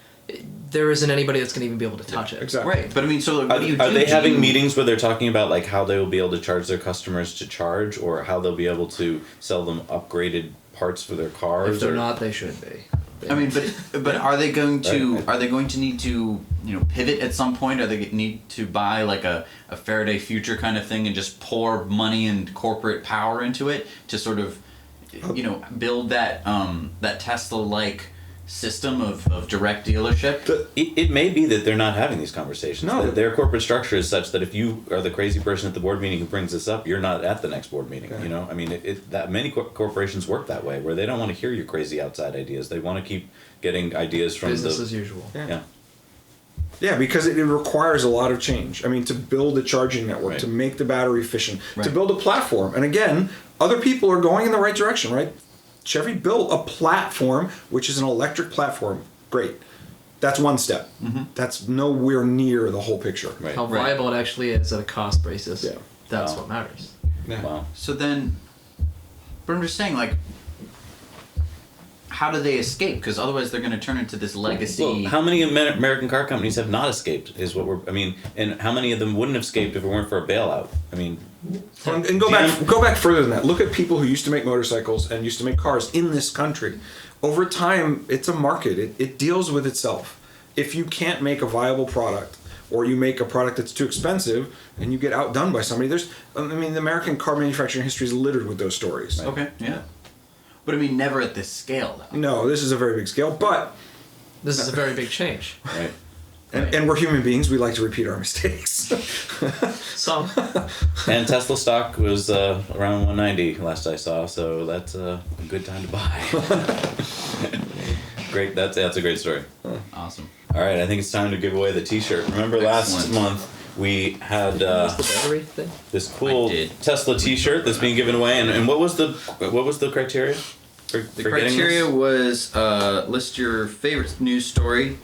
There isn't anybody that's going to even be able to touch it. Exactly. Right. But I mean, so are they having meetings where they're talking about like how they will be able to charge their customers to charge, or how they'll be able to sell them upgraded parts for their cars? If they're not, they should be. I mean, but are they going to need to pivot at some point? Are they going to need to buy like a Faraday Future kind of thing and just pour money and corporate power into it to sort of build that that Tesla-like system of direct dealership? It may be that they're not having these conversations. No. Their corporate structure is such that if you are the crazy person at the board meeting who brings this up, you're not at the next board meeting. Yeah. I mean, that many corporations work that way, where they don't want to hear your crazy outside ideas. They want to keep getting ideas from business as usual. Yeah. Yeah, because it requires a lot of change. I mean, to build a charging network, to make the battery efficient, to build a platform. And again, other people are going in the right direction, right? Chevy built a platform, which is an electric platform. Great. That's one step. Mm-hmm. That's nowhere near the whole picture. Right. How viable it actually is at a cost basis. Yeah. That's what matters. Yeah. Wow. So then, but I'm just saying, like, how do they escape? Because otherwise they're going to turn into this legacy. Well, how many American car companies have not escaped is what and how many of them wouldn't have escaped if it weren't for a bailout? I mean... And go back further than that. Look at people who used to make motorcycles and used to make cars in this country. Over time, it's a market. It deals with itself. If you can't make a viable product, or you make a product that's too expensive and you get outdone by somebody, the American car manufacturing history is littered with those stories. Right. Okay, yeah. But I mean, never at this scale, though. No, this is a very big scale, but... This is a very big change. Right. And we're human beings. We like to repeat our mistakes. Some. And Tesla stock was around 190 last I saw, so that's a good time to buy. Great. That's a great story. Awesome. All right, I think it's time to give away the T-shirt. Remember last month we had this cool Tesla T-shirt that's being given away, and what was the criteria? The criteria was list your favorite news story,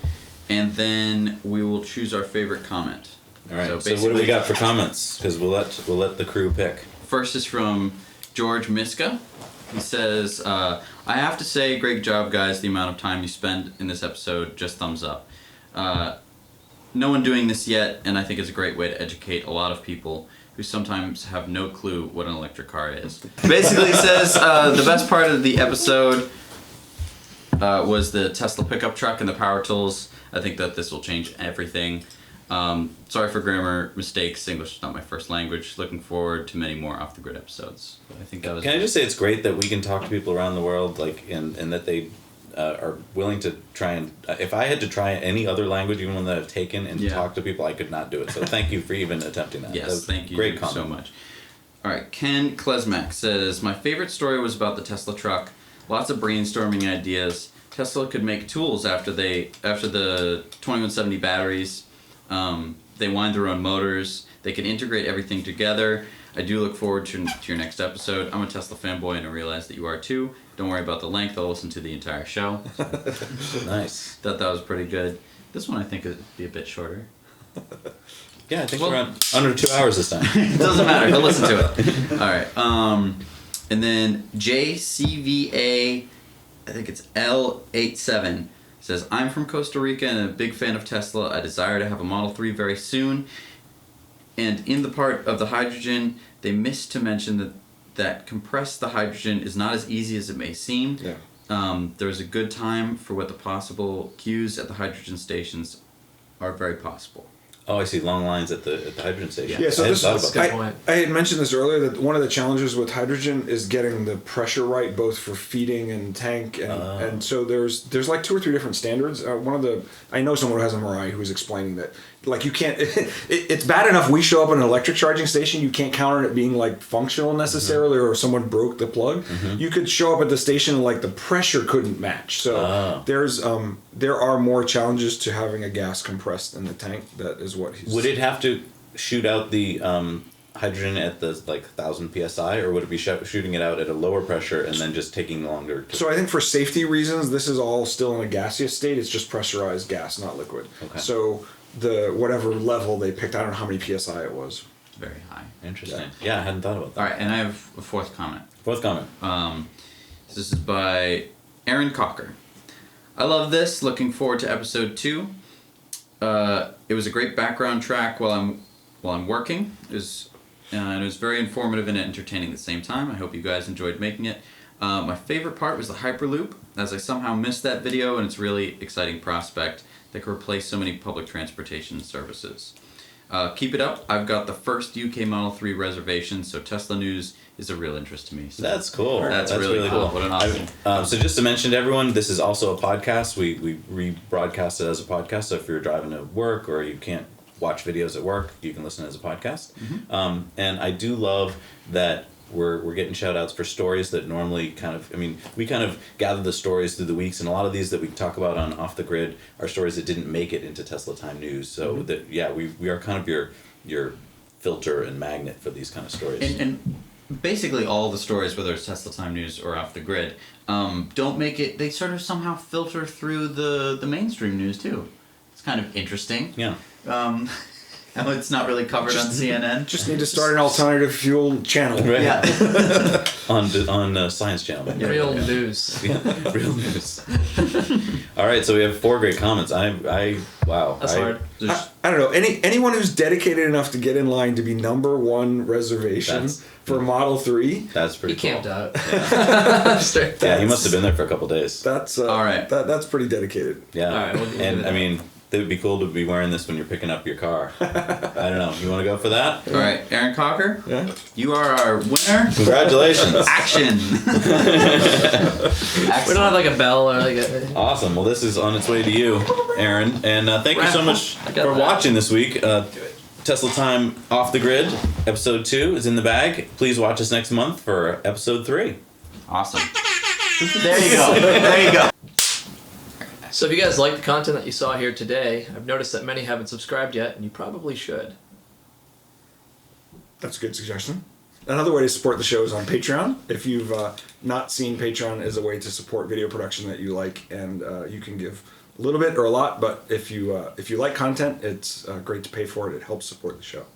and then we will choose our favorite comment. All right. So what do we got for comments? Because we'll let the crew pick. First is from George Miska. He says, "I have to say, great job, guys. The amount of time you spend in this episode, just thumbs up. No one doing this yet, and I think it's a great way to educate a lot of people who sometimes have no clue what an electric car is." Basically, he says the best part of the episode was the Tesla pickup truck and the power tools. I think that this will change everything. Sorry for grammar mistakes. English is not my first language. Looking forward to many more Off the Grid episodes. I think that was. Can I just say it's great that we can talk to people around the world, and that they are willing to try and. If I had to try any other language, even one that I've taken, and talk to people, I could not do it. So thank you for even attempting that. Yes, thank you great comment. So much. All right, Ken Klesmak says, my favorite story was about the Tesla truck. Lots of brainstorming ideas. Tesla could make tools after the 2170 batteries. They wind their own motors. They can integrate everything together. I do look forward to your next episode. I'm a Tesla fanboy and I realize that you are too. Don't worry about the length. I'll listen to the entire show. Nice. Thought that was pretty good. This one I think would be a bit shorter. Yeah, I think we're on under 2 hours this time. It doesn't matter. I'll listen to it. All right. And then JCVA, I think it's L87, says, I'm from Costa Rica and a big fan of Tesla. I desire to have a Model 3 very soon. And in the part of the hydrogen, they missed to mention that compress the hydrogen is not as easy as it may seem. Yeah. There's a good time for what the possible queues at the hydrogen stations are very possible. Oh, I see long lines at the hydrogen station. Yeah, so I had mentioned this earlier, that one of the challenges with hydrogen is getting the pressure right, both for feeding and tank, and so there's like 2 or 3 different standards. I know someone who has a Mirai who was explaining that like you can't. It's bad enough we show up at an electric charging station. You can't count on it being like functional necessarily, or someone broke the plug. You could show up at the station and like the pressure couldn't match. So there are more challenges to having a gas compressed in the tank. That is what he's. Would it have to shoot out the hydrogen at the like 1,000 psi, or would it be shooting it out at a lower pressure and then just taking longer? So I think for safety reasons, this is all still in a gaseous state. It's just pressurized gas, not liquid. Okay. So the whatever level they picked, I don't know how many psi it was. Very high. Interesting. Yeah, I hadn't thought about that. All right, and I have a fourth comment. Fourth comment. This is by Aaron Cocker. I love this. Looking forward to episode 2. It was a great background track while I'm working. It was very informative and entertaining at the same time. I hope you guys enjoyed making it. My favorite part was the Hyperloop, as I somehow missed that video, and it's really exciting prospect that could replace so many public transportation services. Keep it up. I've got the first UK Model 3 reservation, so Tesla news is a real interest to me. So that's cool. That's really cool. What an awesome. So just to mention to everyone, this is also a podcast. We rebroadcast it as a podcast, so if you're driving to work or you can't watch videos at work, you can listen as a podcast. And I do love that we're getting shout outs for stories that normally we kind of gather the stories through the weeks, and a lot of these that we talk about on Off the Grid are stories that didn't make it into Tesla Time News. So we are kind of your filter and magnet for these kind of stories. And basically all the stories, whether it's Tesla Time News or Off the Grid, don't make it, they sort of somehow filter through the mainstream news too. It's kind of interesting. Yeah. It's not really covered on CNN. Just need to start an alternative fuel channel. Right. Yeah. on Science Channel. Real news. Yeah, real news. All right, so we have 4 great comments. Wow. That's hard. I don't know. Anyone who's dedicated enough to get in line to be number 1 reservation for Model 3. That's pretty cool. He camped out. Yeah, he must have been there for a couple days. That's all right. That's pretty dedicated. Yeah. All right, we'll and I mean, it would be cool to be wearing this when you're picking up your car. I don't know. You want to go for that? All right, Aaron Cocker. Yeah. You are our winner. Congratulations. Action. We don't have like a bell or like a... Awesome. Well, this is on its way to you, Aaron. And thank you so much for watching this week. Tesla Time Off the Grid, episode 2 is in the bag. Please watch us next month for episode 3. Awesome. There you go. There you go. So if you guys like the content that you saw here today, I've noticed that many haven't subscribed yet, and you probably should. That's a good suggestion. Another way to support the show is on Patreon. If you've not seen, Patreon is a way to support video production that you like, and you can give a little bit or a lot, but if you like content, it's great to pay for it. It helps support the show.